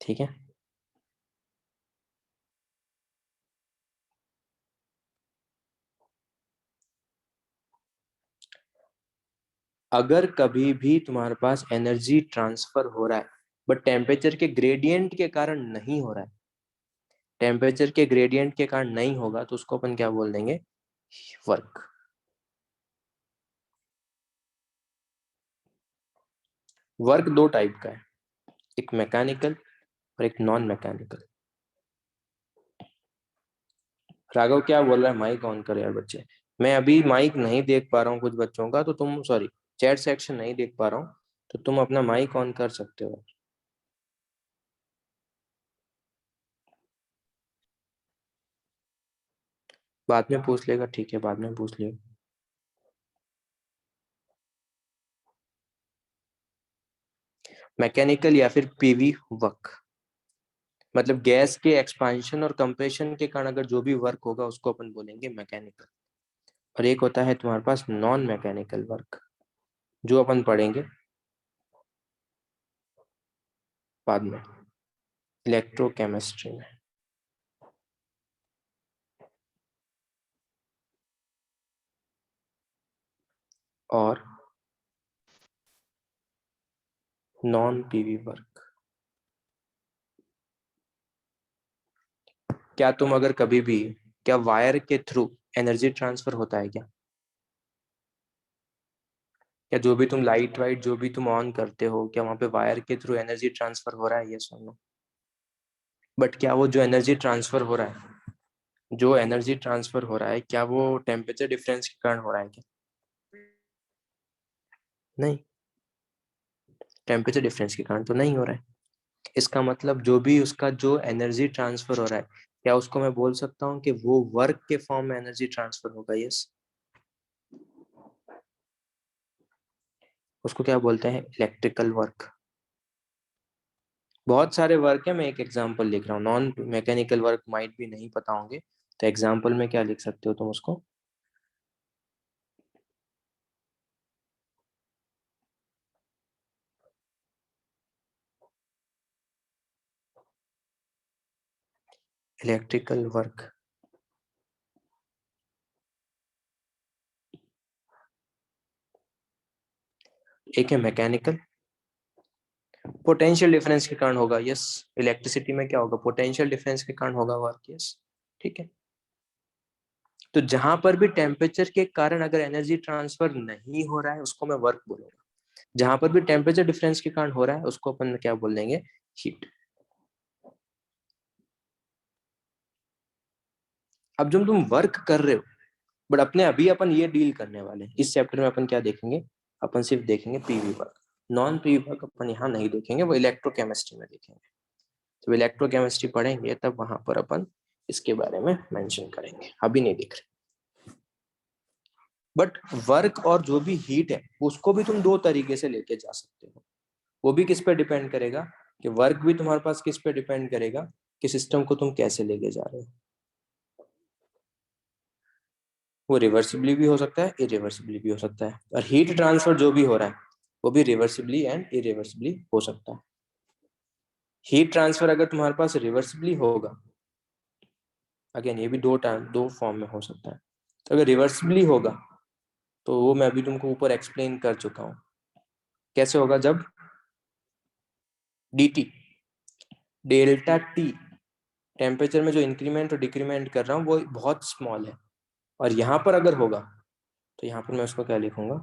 ठीक है। अगर कभी भी तुम्हारे पास एनर्जी ट्रांसफर हो रहा है, बट टेम्परेचर के ग्रेडियंट के कारण नहीं हो रहा है, टेम्परेचर के ग्रेडियंट के कारण नहीं होगा, तो उसको अपन क्या बोल देंगे, वर्क। वर्क दो टाइप का है, एक मैकेनिकल और एक नॉन मैकेनिकल। राघव क्या बोल रहा है, माइक ऑन करो यार बच्चे। मैं अभी माइक नहीं देख पा रहा हूँ कुछ बच्चों का, तो तुम, सॉरी, चैट सेक्शन नहीं देख पा रहा हूँ, तो तुम अपना माइक ऑन कर सकते हो। बाद में पूछ लेगा, ठीक है, बाद में पूछ लेगा। मैकेनिकल या फिर पीवी वर्क, मतलब गैस के एक्सपांशन और कंप्रेशन के कारण अगर जो भी वर्क होगा उसको अपन बोलेंगे मैकेनिकल। और एक होता है तुम्हारे पास नॉन मैकेनिकल वर्क, जो अपन पढ़ेंगे बाद में इलेक्ट्रोकेमिस्ट्री में। और नॉन पीवी वर्क, क्या तुम अगर कभी भी, क्या वायर के थ्रू एनर्जी ट्रांसफर होता है क्या? क्या जो भी तुम लाइट वाइट जो भी तुम ऑन करते हो, क्या वहां पे वायर के थ्रू एनर्जी ट्रांसफर हो रहा है, ये सुनो। बट क्या वो जो एनर्जी ट्रांसफर हो रहा है, जो एनर्जी ट्रांसफर हो रहा है, क्या वो टेम्परेचर डिफरेंस के कारण हो रहा है क्या? नहीं, टेम्परेचर डिफरेंस के कारण तो नहीं हो रहा है। इसका मतलब जो भी उसका जो एनर्जी ट्रांसफर हो रहा है, क्या उसको मैं बोल सकता हूँ कि वो वर्क के फॉर्म में एनर्जी ट्रांसफर होगा? यस। उसको क्या बोलते हैं, इलेक्ट्रिकल वर्क। बहुत सारे वर्क है, मैं एक एग्जांपल लिख रहा हूँ, नॉन मैकेनिकल वर्क माइट भी नहीं पता होंगे, तो एग्जांपल में क्या लिख सकते हो तुम उसको, इलेक्ट्रिकल वर्क। एक है मैकेनिकल पोटेंशियल डिफरेंस के कारण होगा, यस। इलेक्ट्रिसिटी में क्या होगा, पोटेंशियल डिफरेंस के कारण होगा वर्क, यस। ठीक है, तो जहां पर भी टेम्परेचर के कारण अगर एनर्जी ट्रांसफर नहीं हो रहा है उसको मैं वर्क बोलूंगा, जहां पर भी टेम्परेचर डिफरेंस के कारण हो रहा है उसको अपन क्या बोल देंगे, हीट। अब जब तुम वर्क कर रहे हो, बट अपने अभी अपन ये डील करने वाले हैं, इस चैप्टर में अपन क्या देखेंगे, अपन सिर्फ देखेंगे PV work. Non PV work अपन यहाँ नहीं देखेंगे, वो इलेक्ट्रोकेमिस्ट्री में देखेंगे। तो इलेक्ट्रोकेमिस्ट्री पढ़ेंगे तब वहां पर अपन इसके बारे में मेंशन करेंगे, अभी नहीं देख रहे। बट वर्क और जो भी हीट है उसको भी तुम दो तरीके से लेके जा सकते हो। वो भी किस पे डिपेंड करेगा, कि वर्क भी तुम्हारे पास किस पे डिपेंड करेगा, कि सिस्टम को तुम कैसे लेके जा रहे हो। वो रिवर्सिबली भी हो सकता है, इरिवर्सिबली भी हो सकता है, और हीट ट्रांसफर जो भी हो रहा है वो भी रिवर्सिबली एंड इरिवर्सिबली हो सकता है। हीट ट्रांसफर अगर तुम्हारे पास रिवर्सिबली होगा, अगेन ये भी दो फॉर्म में हो सकता है। तो अगर रिवर्सिबली होगा तो वो मैं अभी तुमको ऊपर एक्सप्लेन कर चुका हूँ कैसे होगा, जब dt डेल्टा टी टेम्परेचर में जो इंक्रीमेंट और डिक्रीमेंट कर रहा हूँ वो बहुत स्मॉल है, और यहाँ पर अगर होगा तो यहाँ पर मैं उसको क्या लिखूंगा,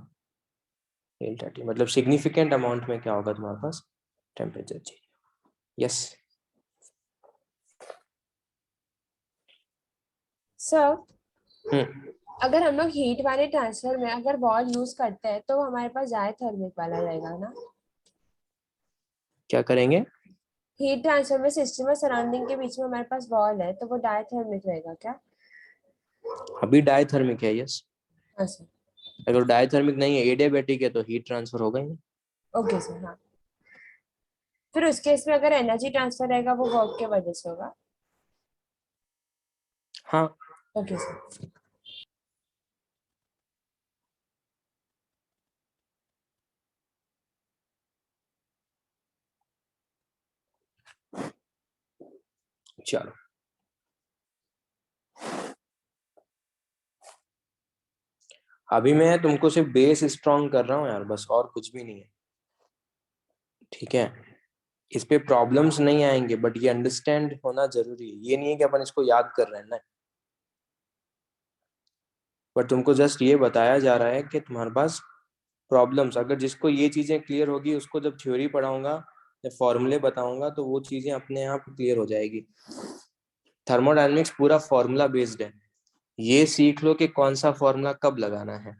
डेल्टा टी, मतलब सिग्निफिकेंट अमाउंट में क्या होगा तुम्हारे पास, टेम्परेचर चेंज। यस सर, अगर हम लोग हीट वाले ट्रांसफर में अगर वॉल यूज करते हैं तो हमारे पास डायथर्मिक वाला रहेगा ना। क्या करेंगे, हीट ट्रांसफर में सिस्टम और सराउंडिंग के बीच में हमारे पास वॉल है तो वो डायथर्मिक रहेगा क्या? अभी डायथर्मिक है, यस। हाँ सर। अगर डायथर्मिक नहीं है, एडियाबैटिक है, तो हीट ट्रांसफर होगा ही नहीं। ओके सर, हाँ। फिर उस केस में अगर एनर्जी ट्रांसफर रहेगा वो वर्क के वजह से होगा। हाँ, ओके सर। चलो अभी मैं तुमको सिर्फ बेस स्ट्रॉन्ग कर रहा हूँ यार, बस, और कुछ भी नहीं है। ठीक है, इस पे प्रॉब्लम्स नहीं आएंगे, बट ये अंडरस्टैंड होना जरूरी है। ये नहीं है कि अपन इसको याद कर रहे हैं ना, बट तुमको जस्ट ये बताया जा रहा है कि तुम्हारे पास प्रॉब्लम्स, अगर जिसको ये चीजें क्लियर होगी उसको जब थ्योरी पढ़ाऊंगा या फॉर्मूले बताऊंगा तो वो चीजें अपने आप क्लियर हो जाएगी। थर्मोडायनेमिक्स पूरा फॉर्मूला बेस्ड है। ये सीख लो कि कौन सा फॉर्मूला कब लगाना है।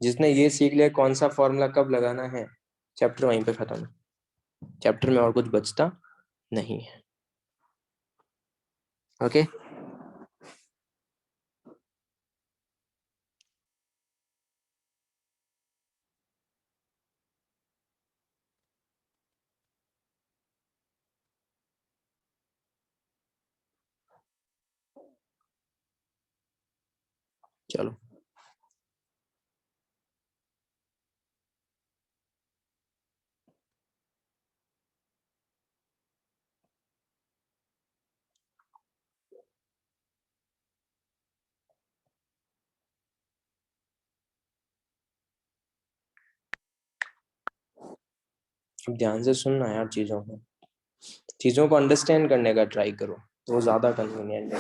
जिसने ये सीख लिया कौन सा फॉर्मूला कब लगाना है, चैप्टर वहीं पे खत्म है। चैप्टर में और कुछ बचता नहीं है। ओके, चलो अब ध्यान से सुनना यार, चीजों को अंडरस्टैंड करने का ट्राई करो तो वो ज्यादा कन्वीनियंट है।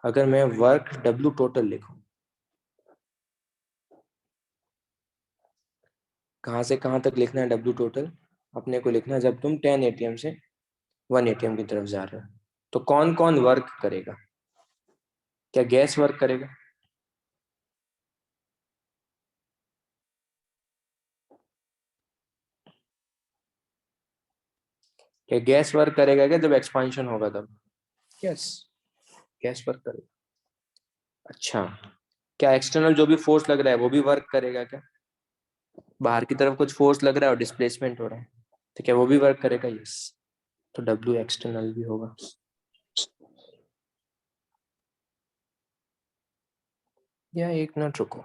अगर मैं वर्क W टोटल लिखूं, कहाँ से कहाँ तक लिखना है W टोटल, अपने को लिखना है जब तुम 10 ATM से 1 ATM की तरफ जा रहे हो तो कौन कौन वर्क करेगा। क्या गैस वर्क करेगा, क्या गैस वर्क करेगा क्या जब एक्सपांशन होगा तब, यस गैस वर्क करेगा। अच्छा, क्या एक्सटर्नल जो भी फोर्स लग रहा है वो भी वर्क करेगा क्या, बाहर की तरफ कुछ फोर्स लग रहा है और डिस्प्लेसमेंट हो रहा है तो क्या वो भी वर्क करेगा, यस। तो W एक्सटर्नल भी होगा। या एक मिनट रुको,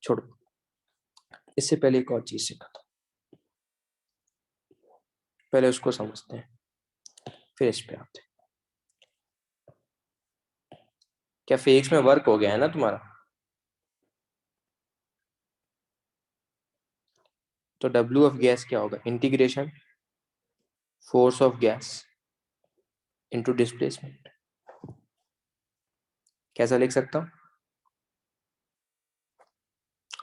छोड़ो, इससे पहले एक और चीज सीखा था, पहले उसको समझते हैं। फिर इस पे आते हैं। क्या फिजिक्स में वर्क हो गया है ना तुम्हारा? तो W ऑफ गैस क्या होगा? Integration force of gas into displacement. कैसा लिख सकता हूं?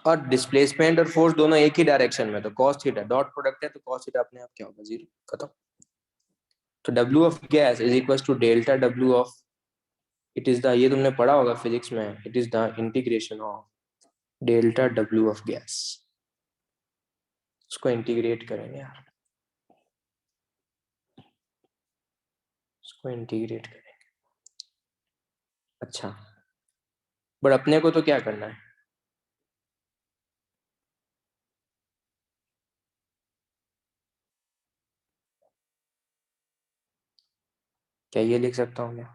और डिस्प्लेसमेंट और फोर्स दोनों एक ही डायरेक्शन में, तो cos थीटा डॉट प्रोडक्ट है, तो cos थीटा अपने आप क्या होगा? 0। खत्म। तो W of gas is equal to delta W of, it is the, ये तुमने पढ़ा होगा फिजिक्स में, it is the integration of delta W of gas. इसको इंटीग्रेट करेंगे यार, इसको इंटीग्रेट करेंगे। अच्छा, बट अपने को तो क्या करना है? क्या ये लिख सकता हूँ मैं?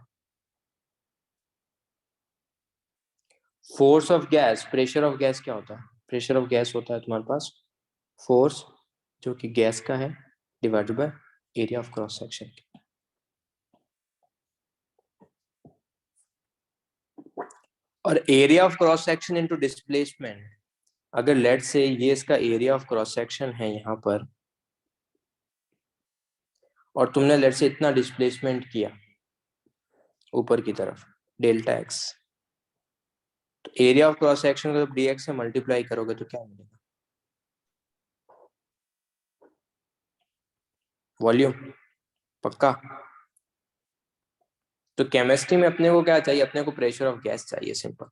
Force of gas, pressure of gas क्या होता है? प्रेशर ऑफ गैस होता है तुम्हारे पास फोर्स जो कि गैस का है divided by area of cross section. और area of cross section into displacement, अगर लेट से ये इसका एरिया ऑफ क्रॉस सेक्शन है यहाँ पर, और तुमने लेट से इतना डिस्प्लेसमेंट किया ऊपर की तरफ डेल्टा एक्स, तो एरिया ऑफ क्रॉस सेक्शन को जब dx से मल्टीप्लाई करोगे तो क्या मिलेगा? वॉल्यूम। पक्का? तो केमिस्ट्री में अपने को क्या चाहिए? अपने को प्रेशर ऑफ गैस चाहिए, सिंपल।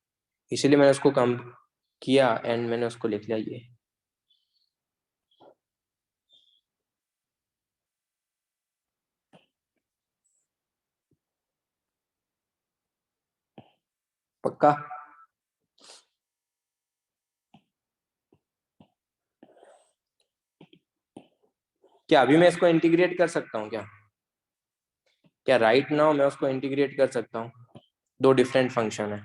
इसीलिए मैंने उसको कम किया एंड मैंने उसको लिख लिया ये। पक्का? क्या अभी मैं इसको इंटीग्रेट कर सकता हूँ क्या? क्या राइट नाउ मैं उसको इंटीग्रेट कर सकता हूँ? दो डिफरेंट फंक्शन है।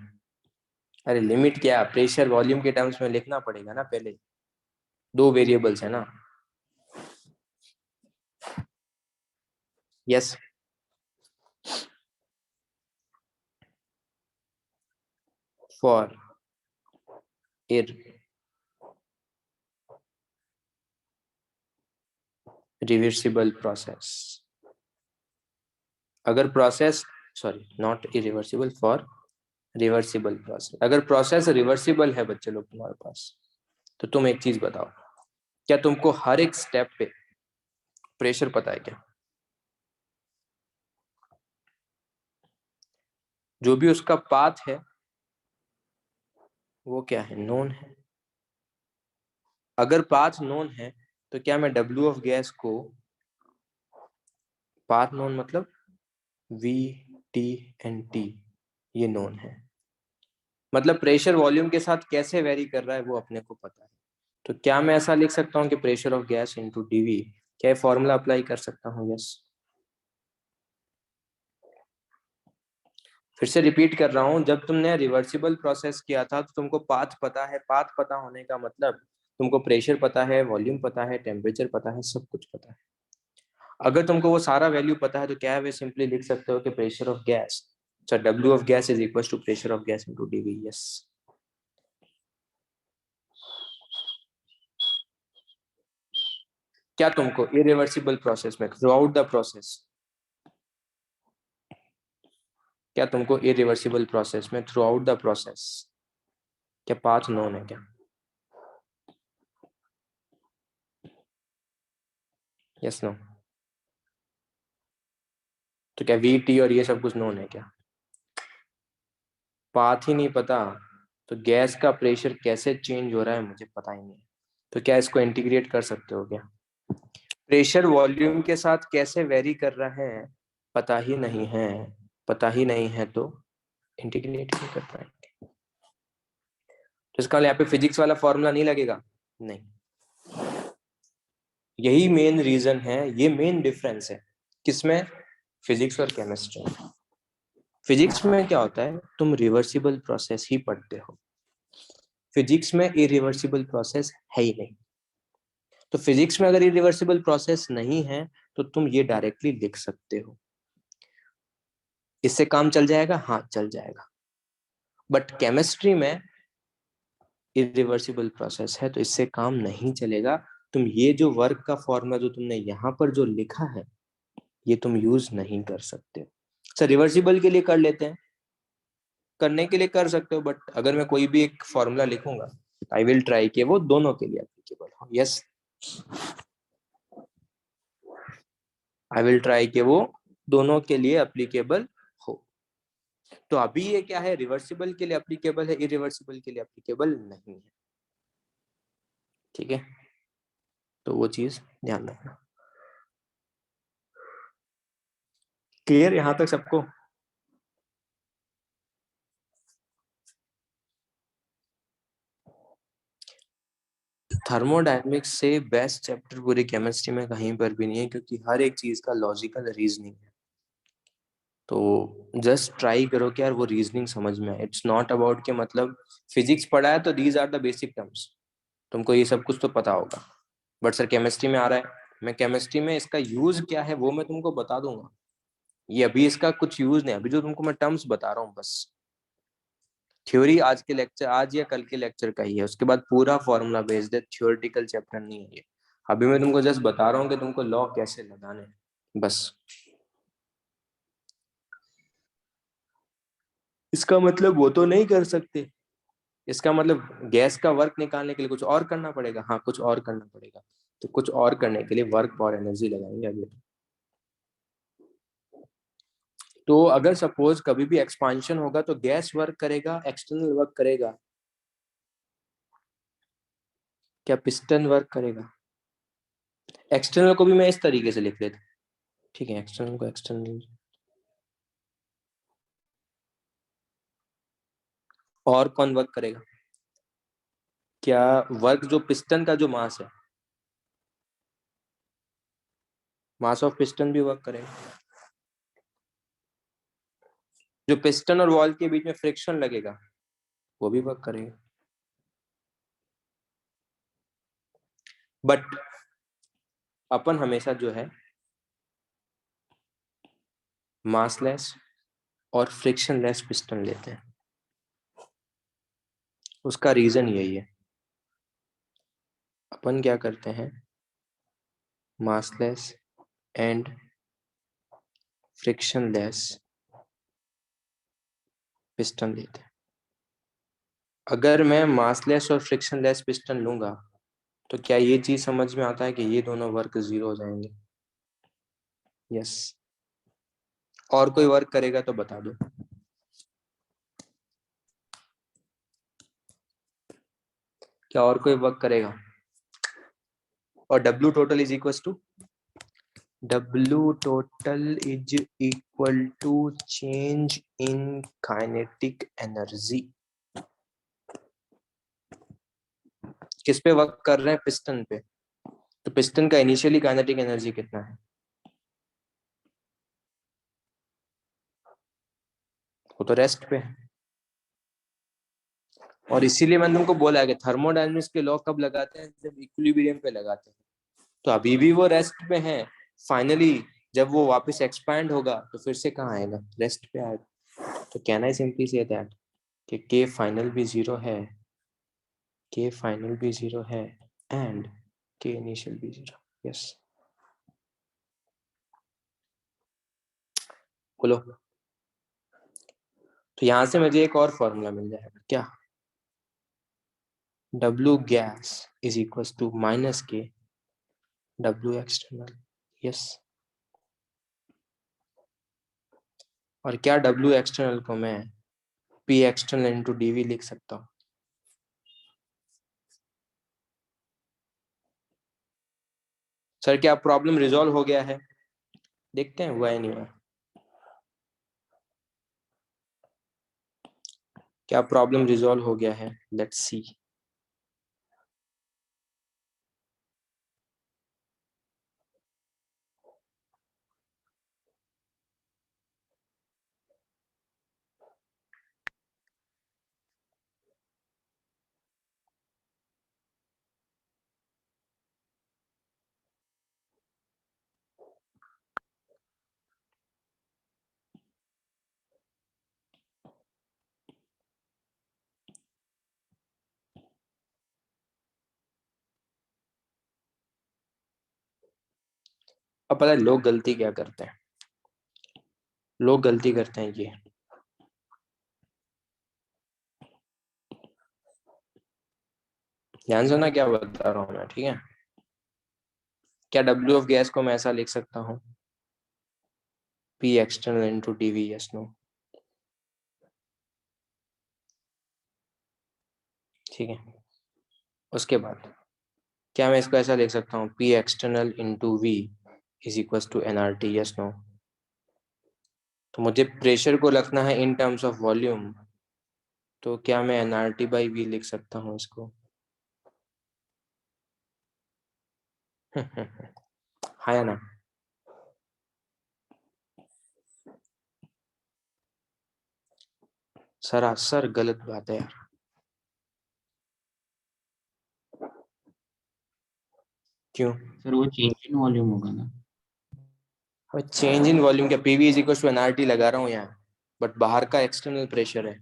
अरे लिमिट क्या, प्रेशर वॉल्यूम के टर्म्स में लिखना पड़ेगा ना पहले, दो वेरिएबल्स है ना। यस। फॉर irreversible process, अगर process, sorry not irreversible, for reversible process, अगर प्रोसेस रिवर्सिबल है बच्चे लोग तुम्हारे पास, तो तुम एक चीज बताओ, क्या तुमको हर एक स्टेप पे प्रेशर पता है क्या? जो भी उसका पाथ है वो क्या है? नोन है। अगर पाथ नोन है तो क्या मैं W ऑफ गैस को, पाथ नोन मतलब V, T एंड T, ये नोन है, मतलब प्रेशर वॉल्यूम के साथ कैसे वेरी कर रहा है वो अपने को पता है। तो क्या मैं ऐसा लिख सकता हूँ कि pressure of gas into dV, क्या ये फॉर्मूला अप्लाई कर सकता हूँ? यस। फिर से रिपीट कर रहा हूँ, जब तुमने रिवर्सिबल प्रोसेस किया था तो तुमको पाथ पता है, पाथ पता होने का मतलब तुमको प्रेशर पता है, वॉल्यूम पता है, टेम्परेचर पता है, सब कुछ पता है। अगर तुमको वो सारा वैल्यू पता है तो क्या वे सिंपली लिख सकते हो कि प्रेशर ऑफ गैस, अच्छा W of gas is equal to pressure of gas into dV। Yes. क्या तुमको इरिवर्सिबल प्रोसेस में थ्रू आउट द प्रोसेस, क्या तुमको इरिवर्सिबल प्रोसेस में थ्रू आउट द प्रोसेस क्या पाथ नोन है क्या? Yes no? तो क्या V, T और ये सब कुछ नोन है क्या? पाथ ही नहीं पता तो गैस का प्रेशर कैसे चेंज हो रहा है मुझे पता ही नहीं, तो क्या इसको इंटीग्रेट कर सकते हो क्या? प्रेशर वॉल्यूम के साथ कैसे वेरी कर रहा है पता ही नहीं है, पता ही नहीं है तो इंटीग्रेट नहीं कर पाएंगे। तो इसका यहाँ पे फिजिक्स वाला फॉर्मूला नहीं लगेगा, नहीं। यही मेन रीजन है, ये मेन डिफरेंस है किसमें? फिजिक्स और केमिस्ट्री में। फिजिक्स में क्या होता है, तुम रिवर्सिबल प्रोसेस ही पढ़ते हो, फिजिक्स में इरिवर्सिबल प्रोसेस है ही नहीं। तो फिजिक्स में अगर इरिवर्सिबल प्रोसेस नहीं है तो तुम ये डायरेक्टली लिख सकते हो इससे काम चल जाएगा, हाँ चल जाएगा, बट केमिस्ट्री में इरिवर्सिबल प्रोसेस है तो इससे काम नहीं चलेगा। तुम ये जो वर्क का फॉर्मूला जो तुमने यहाँ पर जो लिखा है ये तुम यूज नहीं कर सकते। सर रिवर्सिबल के लिए कर लेते हैं, करने के लिए कर सकते हो, बट अगर मैं कोई भी एक फॉर्मूला लिखूंगा आई विल ट्राई कि वो दोनों के लिए एप्लीकेबल हो। यस, आई विल ट्राई कि वो दोनों के लिए एप्लीकेबल हो। तो अभी ये क्या है, रिवर्सिबल के लिए एप्लीकेबल है, इरिवर्सिबल के लिए एप्लीकेबल नहीं है। ठीक है, तो वो चीज ध्यान रखना। क्लियर यहां तक सबको? थर्मोडायनेमिक्स से बेस्ट चैप्टर पूरी केमिस्ट्री में कहीं पर भी नहीं है, क्योंकि हर एक चीज का लॉजिकल रीजनिंग है। तो जस्ट ट्राई करो कि यार वो रीजनिंग समझ में आए। इट्स नॉट अबाउट कि मतलब फिजिक्स पढ़ा है तो these are the basic terms, तुमको ये सब कुछ तो पता होगा, बट सर केमिस्ट्री में आ रहा है, मैं केमिस्ट्री में इसका यूज क्या है वो मैं तुमको बता दूंगा। ये अभी इसका कुछ यूज नहीं, अभी जो तुमको मैं टर्म्स बता रहा हूँ बस। थ्योरी आज के लेक्चर, आज या कल के लेक्चर का ही है, उसके बाद पूरा फॉर्मूला बेस्ड है, थ्योरेटिकल चैप्टर नहीं है ये। अभी मैं तुमको जस्ट बता रहा हूँ कि तुमको लॉ कैसे लगाने हैं, बस। इसका मतलब वो तो नहीं कर सकते, इसका मतलब गैस का वर्क निकालने के लिए कुछ और करना पड़ेगा, हाँ कुछ और करना पड़ेगा। तो कुछ और करने के लिए वर्क और एनर्जी लगाएंगे अभी। तो अगर सपोज कभी भी एक्सपांशन होगा तो गैस वर्क करेगा, एक्सटर्नल वर्क करेगा, क्या पिस्टन वर्क करेगा? एक्सटर्नल को भी मैं इस तरीके से लिख लेता, ठीक है, एक्सटर्नल को एक्सटर्नल। और कौन वर्क करेगा? क्या वर्क जो पिस्टन का जो मास है, मास ऑफ पिस्टन भी वर्क करेगा। जो पिस्टन और वॉल के बीच में फ्रिक्शन लगेगा वो भी वर्क करेगा। बट अपन हमेशा जो है मासलेस और फ्रिक्शनलेस पिस्टन लेते हैं। उसका रीजन यही है, अपन क्या करते हैं, मासलेस एंड फ्रिक्शनलेस पिस्टन लेते हैं। अगर मैं मासलेस और फ्रिक्शनलेस पिस्टन लूंगा तो क्या ये चीज समझ में आता है कि ये दोनों वर्क जीरो हो जाएंगे? यस। और कोई वर्क करेगा तो बता दो। क्या और कोई वर्क करेगा? और W total is equals to, W total is equal to change in kinetic energy। किस पे वर्क कर रहे हैं? पिस्टन पे। तो पिस्टन का इनिशियली काइनेटिक एनर्जी कितना है? वो तो रेस्ट पे है। और इसीलिए मैंने तुमको बोला है कि थर्मोडायनेमिक्स के लॉ कब लगाते हैं? जब इक्विलिब्रियम पे लगाते हैं। तो अभी भी वो रेस्ट पे है, फाइनली जब वो वापस एक्सपैंड होगा तो फिर से कहाँ आएगा? रेस्ट पे आएगा। तो can I simply say that कि के फाइनल भी जीरो है, के फाइनल भी जीरो है एंड के इनिशियल भी जीरो। यस, बोलो। तो यहां से मुझे एक और फॉर्मूला मिल जाएगा, क्या? W gas is equal to minus के W एक्सटर्नल। यस। और क्या W एक्सटर्नल को मैं P एक्सटर्नल इंटू DV लिख सकता हूँ? सर क्या प्रॉब्लम रिजॉल्व हो गया है? देखते हैं हुआ है नहीं हुआ। क्या प्रॉब्लम रिजॉल्व हो गया है? Let's see. अब पता है लोग गलती क्या करते हैं, लोग गलती करते हैं ये, ध्यान से ना क्या बता रहा हूँ मैं, ठीक है। क्या डब्ल्यू ऑफ गैस को मैं ऐसा लिख सकता हूँ, P external into DV, yes no, ठीक है। उसके बाद क्या मैं इसको ऐसा लिख सकता हूँ, P external into V is equal to NRT, yes no. तो मुझे प्रेशर को रखना है इन टर्म्स ऑफ वॉल्यूम, तो क्या मैं एनआरटी बाई वी लिख सकता हूँ इसको? है ना। सरासर गलत बात है यार। क्यों? सर वो चेंज इन वॉल्यूम होगा ना। चेंज इन वॉल्यूम क्या, PV is equal to NRT लगा रहा हूँ यहाँ, बट बाहर का एक्सटर्नल प्रेशर है।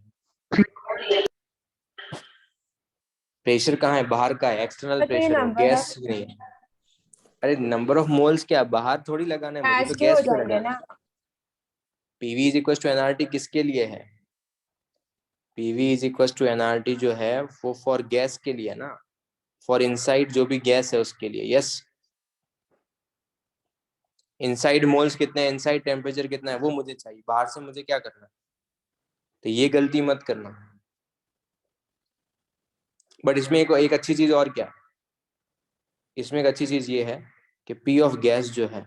प्रेशर कहाँ है, बाहर का है, एक्सटर्नल तो ये प्रेशर है, नंबर गैस नहीं है। अरे नंबर ऑफ मोल्स क्या, बाहर थोड़ी लगाना है मुझे, गैस तो के हो गैस पे जाएंगे लगाना ना। है। PV is equal to NRT किसके लिए है, PV is equal to NRT जो है वो फॉर गैस के लिए ना, फॉर इनसाइड जो भी गैस है उसके लिए, यस। इनसाइड मोल्स कितने हैं, इनसाइड टेम्परेचर कितना है वो मुझे चाहिए, बाहर से मुझे क्या करना है, तो ये गलती मत करना। बट इसमें एक अच्छी चीज और क्या है, इसमें एक अच्छी चीज ये है कि पी ऑफ गैस जो है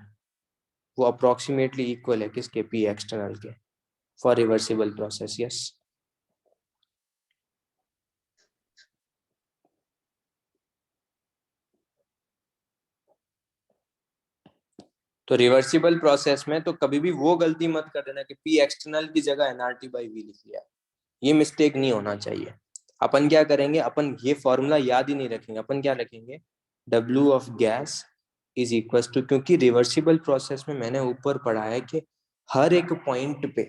वो अप्रोक्सीमेटली इक्वल है किसके, पी एक्सटर्नल के, फॉर रिवर्सिबल प्रोसेस, यस। तो रिवर्सिबल प्रोसेस में तो कभी भी वो गलती मत कर देना कि पी एक्सटर्नल की जगह एनआरटी बाई वी लिख लिया, ये मिस्टेक नहीं होना चाहिए। अपन क्या करेंगे, अपन ये फॉर्मूला याद ही नहीं रखेंगे, अपन क्या रखेंगे, W of gas is equal to, क्योंकि रिवर्सिबल प्रोसेस में मैंने ऊपर पढ़ा है कि हर एक पॉइंट पे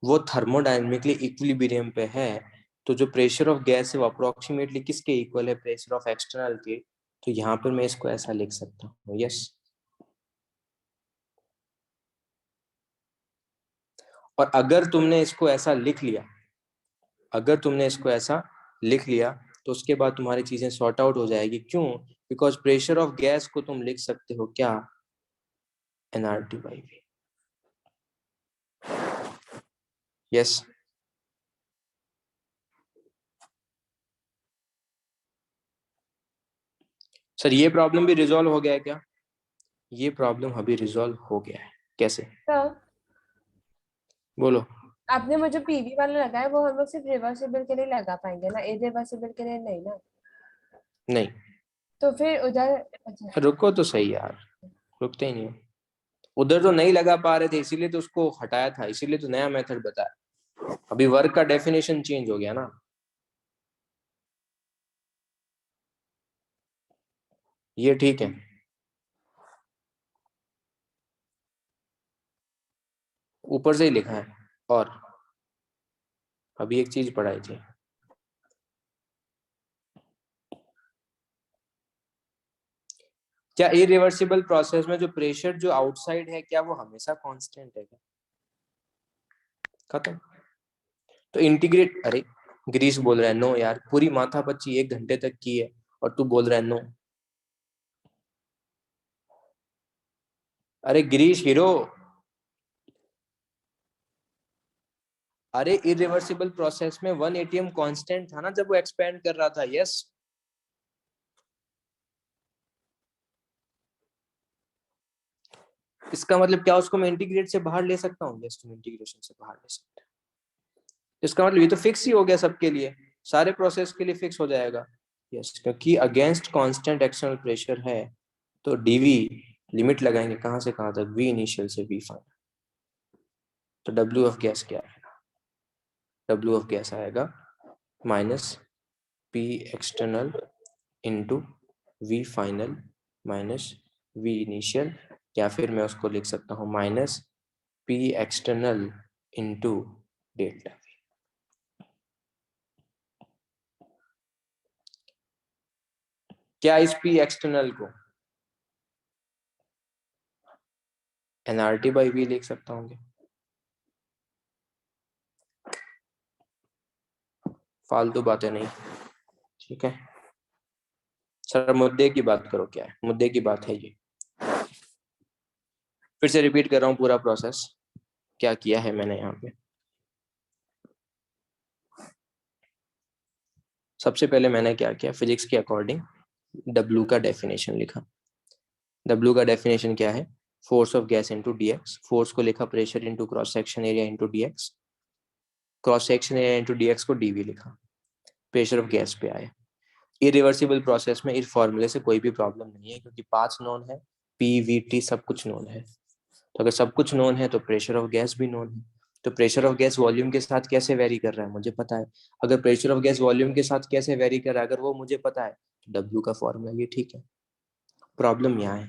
वो थर्मोडायनेमिकली इक्विलिब्रियम पे है, तो जो प्रेशर ऑफ गैस है वो अप्रोक्सीमेटली किसके इक्वल है, प्रेशर ऑफ एक्सटर्नल के। तो यहाँ पर मैं इसको ऐसा लिख सकता हूँ, यस। और अगर तुमने इसको ऐसा लिख लिया, अगर तुमने इसको ऐसा लिख लिया तो उसके बाद तुम्हारी चीजें सॉर्ट आउट हो जाएगी, क्यों, बिकॉज प्रेशर ऑफ गैस को तुम लिख सकते हो क्या, NRT by V, yes. Sir ये प्रॉब्लम भी रिजॉल्व हो गया है क्या, ये प्रॉब्लम अभी रिजॉल्व हो गया है, कैसे, तो बोलो। आपने मुझे पीवी वाला लगाया, वो हम लोग सिर्फ रिवर्सिबल के लिए लगा पाएंगे ना, इरिवर्सिबल के लिए नहीं ना। नहीं, तो फिर उधर अच्छा। रुको तो सही यार, रुकते ही नहीं हो। उधर तो नहीं लगा पा रहे थे इसीलिए तो उसको हटाया था, इसीलिए तो नया मेथड बताया। अभी वर्क का डेफिनेशन चेंज हो गया ना, ये ठीक है। ऊपर से ही लिखा है। और अभी एक चीज पढ़ाई थी, क्या इरिवर्सिबल प्रोसेस में जो प्रेशर जो आउटसाइड है क्या वो हमेशा कांस्टेंट है क्या, खत्म। तो इंटीग्रेट, अरे ग्रीस बोल रहा है नो यार, पूरी माथा पच्ची 1 घंटे तक की है और तू बोल रहा है नो। अरे गिरीश हीरो, अरे इरिवर्सिबल प्रोसेस में 1 एटीएम कांस्टेंट था ना जब वो एक्सपेंड कर रहा था, यस। इसका मतलब क्या, उसको मैं इंटीग्रेट से बाहर ले सकता हूँ, यस तुम इंटीग्रेशन से बाहर ले सकते हो। इसका मतलब ये तो फिक्स ही हो गया सबके लिए, सारे प्रोसेस के लिए फिक्स हो जाएगा, यस, क्योंकि अगेंस्ट कांस्टेंट एक्सटर्नल प्रेशर है तो डीवी लिमिट लगाएंगे कहां से कहां तक, वी इनिशियल से वी फाइनल। तो डब्ल्यू ऑफ गैस क्या आएगा, डब्ल्यू ऑफ गैस आएगा minus P external into V final minus V initial, या फिर मैं उसको लिख सकता हूँ minus P external into delta V. क्या इस पी एक्सटर्नल को nRT by v लिख सकता हूँ क्या? फालतू बातें नहीं, ठीक है सर, मुद्दे की बात करो, क्या है मुद्दे की बात है ये। फिर से रिपीट कर रहा हूँ पूरा प्रोसेस क्या किया है मैंने यहाँ पे। सबसे पहले मैंने क्या किया, फिजिक्स के अकॉर्डिंग W का डेफिनेशन लिखा। W का डेफिनेशन क्या है, force of gas into dx। Force को लिखा pressure into cross section area into dx। Cross section area into dx को dv लिखा। प्रेशर ऑफ गैस पे आया। इरिवर्सिबल प्रोसेस में इस फॉर्मूले से कोई भी प्रॉब्लम नहीं है, क्योंकि पांच नोन है, P V T सब कुछ नोन है। तो अगर सब कुछ नोन है तो प्रेशर ऑफ गैस भी नोन है। तो प्रेशर ऑफ गैस वॉल्यूम के साथ कैसे वेरी कर रहा है मुझे पता है। अगर प्रेशर ऑफ गैस वॉल्यूम के साथ कैसे वेरी कर रहा है अगर वो मुझे पता है तो W का फॉर्मूला ये ठीक है। प्रॉब्लम यहाँ है,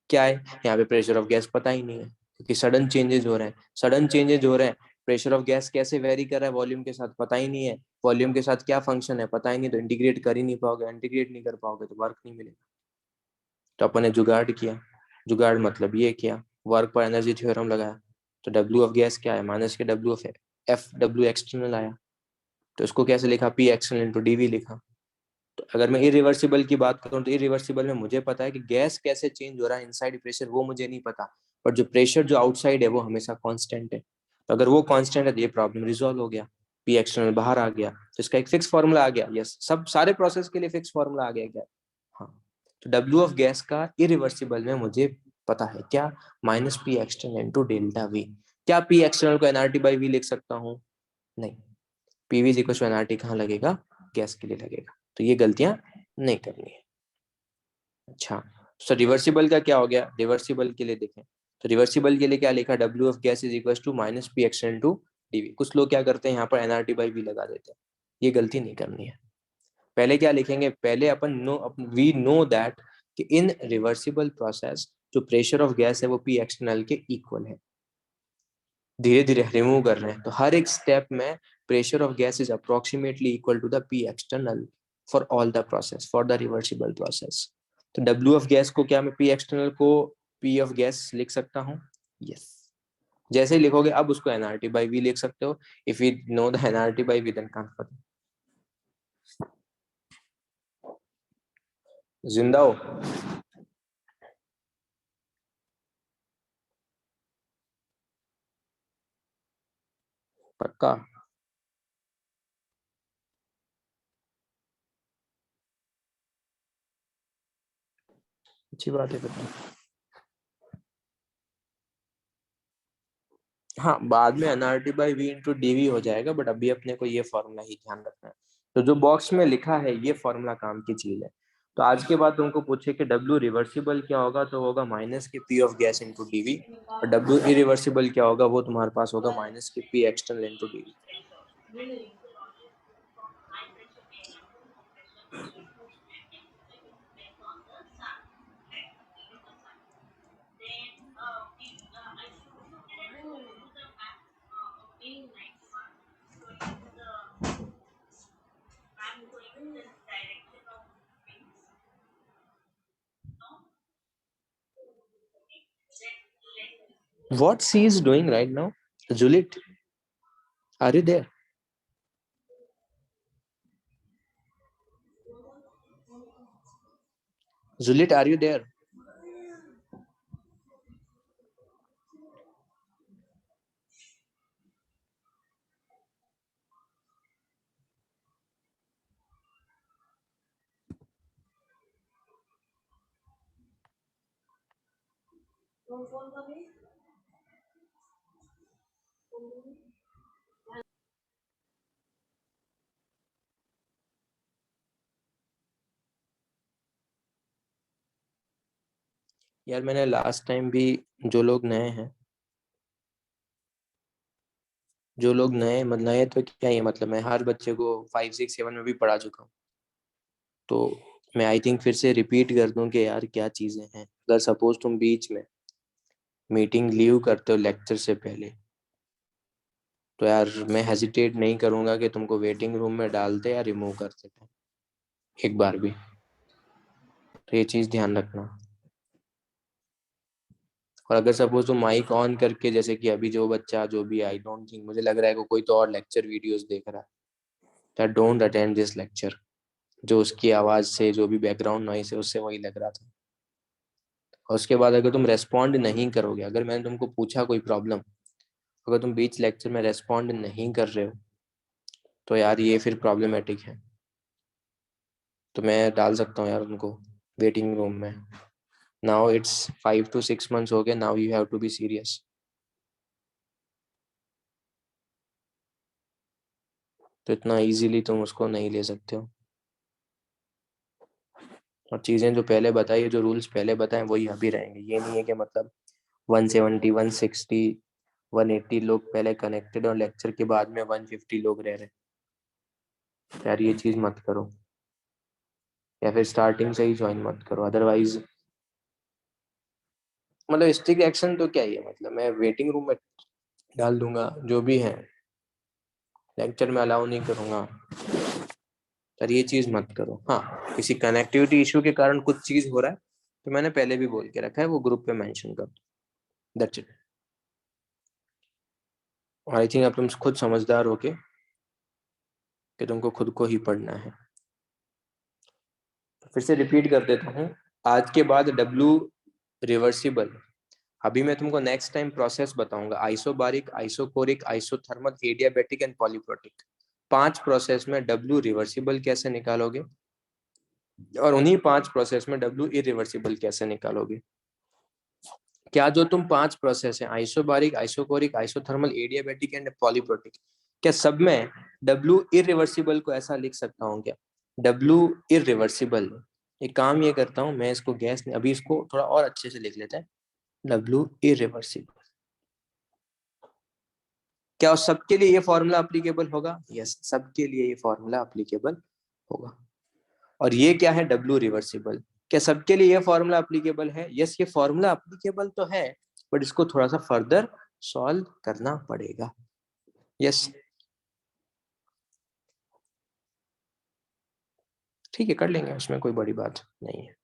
क्या है, यहाँ पे प्रेशर ऑफ गैस पता ही नहीं है, क्योंकि सडन चेंजेस हो रहे हैं। सडन चेंजेस हो रहे हैं, प्रेशर ऑफ गैस कैसे वेरी कर रहा है वॉल्यूम के साथ पता ही नहीं है। वॉल्यूम के साथ क्या फंक्शन है पता ही नहीं, तो इंटीग्रेट कर ही नहीं पाओगे। इंटीग्रेट नहीं कर पाओगे तो वर्क नहीं मिलेगा। तो अपन ने जुगाड़ किया, जुगाड़ मतलब ये किया, वर्क पर एनर्जी थ्योरम लगाया। तो W ऑफ गैस क्या है, माइनस के W of F W external आया। तो इसको कैसे लिखा, P एक्सटर्नल इंटू DV लिखा। तो अगर मैं इरिवर्सिबल की बात करूं तो इरिवर्सिबल में मुझे पता है कि गैस कैसे चेंज हो रहा है, इनसाइड प्रेशर वो मुझे नहीं पता, पर जो प्रेशर जो आउटसाइड है वो हमेशा कांस्टेंट है। तो अगर वो कांस्टेंट है तो ये प्रॉब्लम रिजॉल्व हो गया, P एक्सटर्नल बाहर आ गया, तो इसका एक फिक्स फॉर्मूला आ गया। यस, सब सारे प्रोसेस के लिए फिक्स फॉर्मूला आ गया क्या? हाँ। तो W ऑफ गैस का इरिवर्सिबल में मुझे पता है क्या, minus P external into delta V। क्या P एक्सटर्नल को nRT बाई V लिख सकता हूँ? नहीं, PV is equal to nRT कहाँ लगेगा, गैस के लिए लगेगा। तो ये गलतियां नहीं करनी है। अच्छा, सो रिवर्सिबल का क्या हो गया, रिवर्सिबल के लिए देखें तो रिवर्सिबल के लिए क्या लिखा, W of gas is equal to minus P external to DV। कुछ लोग क्या करते हैं यहाँ पर nRT बाई V लगा देते हैं, ये गलती नहीं करनी है। पहले क्या लिखेंगे, पहले वी नो दैट कि इन रिवर्सिबल प्रोसेस जो प्रेशर ऑफ गैस है वो P एक्सटर्नल के इक्वल है। धीरे धीरे रिमूव कर रहे हैं तो हर एक स्टेप में pressure of gas is approximately equal to the P external for all the process, for the reversible process. तो W ऑफ गैस को क्या मैं P एक्सटर्नल को P ऑफ गैस लिख सकता हूँ? यस। जैसे ही लिखोगे अब उसको nRT बाई V लिख सकते हो। If you know the nRT by V then can't. जिंदा हो? पक्का? अच्छी बात है फिर तो। हाँ, बाद में nRT by V into DV हो जाएगा, बट अभी अपने को ये फॉर्मूला ही ध्यान रखना है। तो जो बॉक्स में लिखा है ये फॉर्मूला काम की चीज है। तो आज के बाद तुमको पूछे कि W रिवर्सिबल क्या होगा, तो होगा माइनस के P of gas into DV। और W इरिवर्सिबल क्या होगा, वो तुम्हारे पास होगा माइनस के P external into DV। What she is doing right now? Juliet, are you there? Juliet, are you there? यार मैंने लास्ट टाइम भी, जो लोग नए हैं, जो लोग नए मतलब नए तो क्या ही है, मतलब मैं हर बच्चे को 5 6 7 में भी पढ़ा चुका हूँ। तो मैं आई थिंक फिर से रिपीट कर दूं कि यार क्या चीजें हैं। अगर सपोज तुम बीच में मीटिंग लीव करते हो लेक्चर से पहले, तो यार मैं हेजिटेट नहीं करूंगा कि तुमको वेटिंग रूम में डालते या रिमूव कर देते एक बार भी। तो ये चीज ध्यान रखना। और अगर सपोज तुम माइक ऑन करके, जैसे कि अभी जो बच्चा जो भी, आई डोंट थिंक, मुझे लग रहा है कि कोई तो और लेक्चर वीडियोस देख रहा है, डोंट अटेंड दिस लेक्चर। जो उसकी आवाज से जो भी बैकग्राउंड नॉइस है उससे वही लग रहा था। और उसके बाद अगर तुम रेस्पॉन्ड नहीं करोगे, अगर मैंने तुमको पूछा कोई प्रॉब्लम, अगर तुम बीच लेक्चर में रेस्पॉन्ड नहीं कर रहे हो, तो यार ये फिर प्रॉब्लमेटिक है। तो मैं डाल सकता हूँ यार उनको वेटिंग रूम में। नाउ इट्स 5 to 6 months हो गए, now you have to be serious. तो इतना इजीली तुम उसको नहीं ले सकते हो। और चीजें जो पहले बताई, जो रूल्स पहले बताए वही अभी रहेंगे। ये नहीं है कि मतलब 170, 160, 180 लोग पहले कनेक्टेड और लेक्चर के बाद में 150 लोग रह रहे। यार ये चीज मत करो, या फिर स्टार्टिंग से ही ज्वाइन मत करो, अदरवाइज मतलब स्ट्रिक्ट एक्शन तो क्या ही है, मतलब मैं वेटिंग रूम में डाल दूंगा जो भी है, लेक्चर में अलाउ नहीं करूंगा। पर ये चीज मत करो। हाँ, किसी कनेक्टिविटी इशू के कारण कुछ चीज हो रहा है तो मैंने पहले भी बोल के रखा है, वो ग्रुप पे मेंशन कर दो, दैट्स इट। आई थिंक अब तुम खुद समझदार हो के कि तुमको खुद को ही पढ़ना है। फिर से रिपीट कर देता हूँ, आज के बाद W रिवर्सिबल। अभी मैं तुमको नेक्स्ट टाइम प्रोसेस बताऊंगा, isobaric, isochoric, isothermal, adiabatic and polyprotic. 5 process में W रिवर्सिबल कैसे निकालोगे, और उन्हीं 5 प्रोसेस में W इरिवर्सिबल कैसे निकालोगे। क्या जो तुम 5 प्रोसेस हैं, isobaric, isochoric, isothermal, adiabatic and polyprotic, क्या सब में W इरिवर्सिबल को ऐसा लिख सकता हूँ क्या? W irreversible. एक काम ये करता हूँ मैं, इसको गैस नहीं, अभी इसको थोड़ा और अच्छे से लिख लेते हैं, W इरिवर्सिबल। क्या उस सबके लिए ये फॉर्मूला अप्लीकेबल होगा? यस, सबके लिए ये फॉर्मूला अप्लीकेबल होगा। और ये क्या है? W reversible. क्या सबके लिए ये फॉर्मूला अप्लीकेबल है? यस, ये फॉर्मूला अप्लीकेबल तो है, बट इसको थोड़ा सा फर्दर सॉल्व करना पड़ेगा। यस, ठीक है, कर लेंगे, उसमें कोई बड़ी बात नहीं है।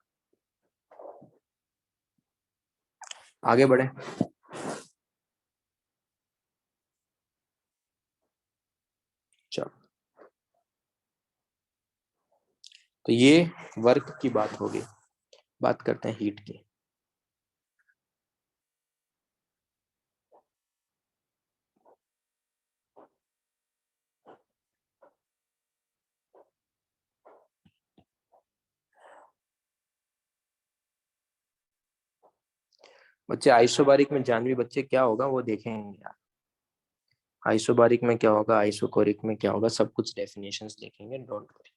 आगे बढ़े। चलो, तो ये वर्क की बात होगी। बात करते हैं हीट की। बच्चे आइसोबारिक में जानवी बच्चे क्या होगा वो देखेंगे यार। आइसोबारिक में क्या होगा, आइसोकोरिक में क्या होगा, सब कुछ डेफिनेशंस देखेंगे, don't worry.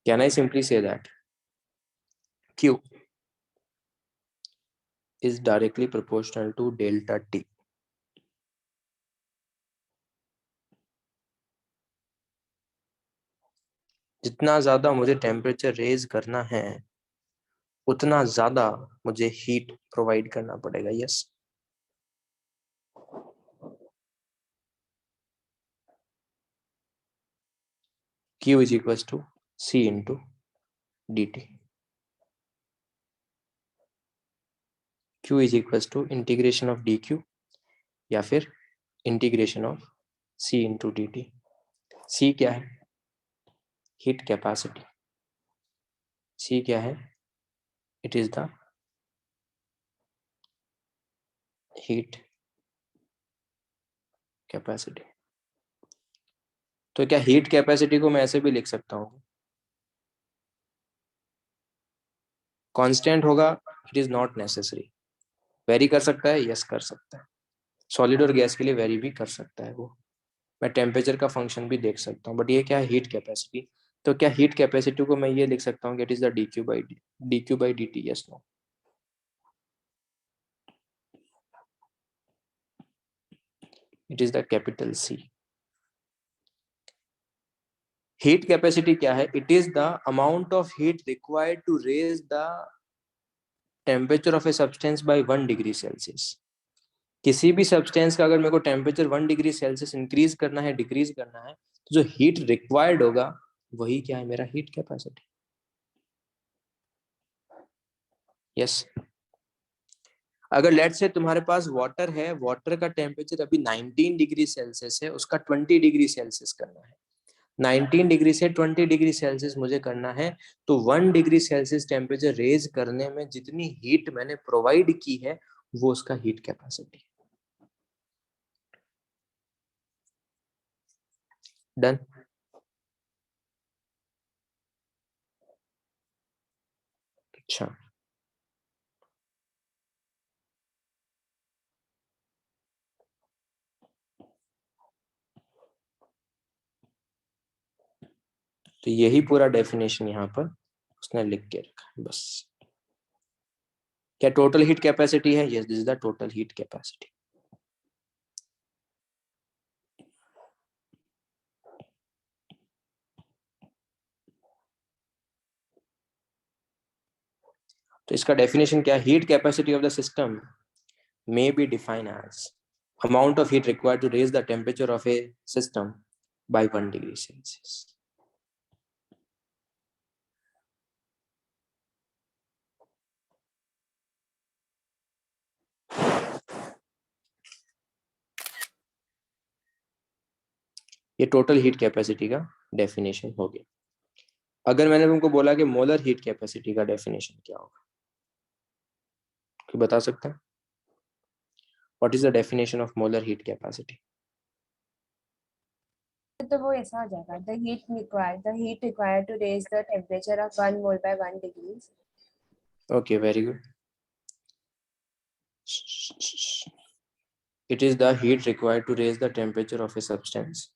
Can I simply say that Q is directly proportional to delta T? जितना ज्यादा मुझे टेम्परेचर रेज करना है उतना ज्यादा मुझे हीट प्रोवाइड करना पड़ेगा। Yes, Q is equals to C into dt. Q is equals to integration of dq या फिर integration of C into dt. C क्या है? Heat capacity. C क्या है? It is the heat capacity. तो क्या हीट कैपेसिटी को मैं ऐसे भी लिख सकता हूँ? कांस्टेंट होगा? It is not necessary. Very कर सकता है? यस, कर सकता है। सॉलिड और गैस के लिए वेरी भी कर सकता है वो। मैं टेम्परेचर का फंक्शन भी देख सकता हूँ, बट ये क्या है, हीट कैपेसिटी। तो क्या हीट कैपेसिटी को मैं ये लिख सकता हूँ कि it is the dq by dt? Yes no? It is the capital C। Heat capacity क्या है? It is the amount of heat required to raise the temperature of a substance by 1 degree Celsius. किसी भी substance का अगर मेरे को temperature 1 degree Celsius increase करना है, डिक्रीज करना है, तो जो हीट रिक्वायर्ड होगा वही क्या है, मेरा हीट कैपेसिटी। यस। अगर लेट से तुम्हारे पास वाटर है, वाटर का टेम्परेचर अभी 19 डिग्री सेल्सियस है, उसका 20 डिग्री सेल्सियस करना है, 19 डिग्री से 20 डिग्री सेल्सियस मुझे करना है, तो 1 डिग्री सेल्सियस टेम्परेचर रेज करने में जितनी हीट मैंने प्रोवाइड की है वो उसका हीट कैपेसिटी। डन। अच्छा, तो यही पूरा डेफिनेशन यहाँ पर उसने लिख के रखा है बस। क्या टोटल हीट कैपेसिटी है? Yes, this is the total heat capacity. तो इसका डेफिनेशन क्या है? Heat capacity of the system may be defined as amount of heat required to raise the temperature of a system by 1 degree Celsius. ये total heat capacity का definition हो गया। अगर मैंने तुमको बोला कि मोलर हीट कैपेसिटी का डेफिनेशन क्या होगा, कोई बता सकता है? What is the definition of molar heat capacity? तो वो ऐसा हो जाएगा, the heat required to raise the temperature of 1 mole by 1 degree. Okay, very good. It is the heat required to raise the temperature of a substance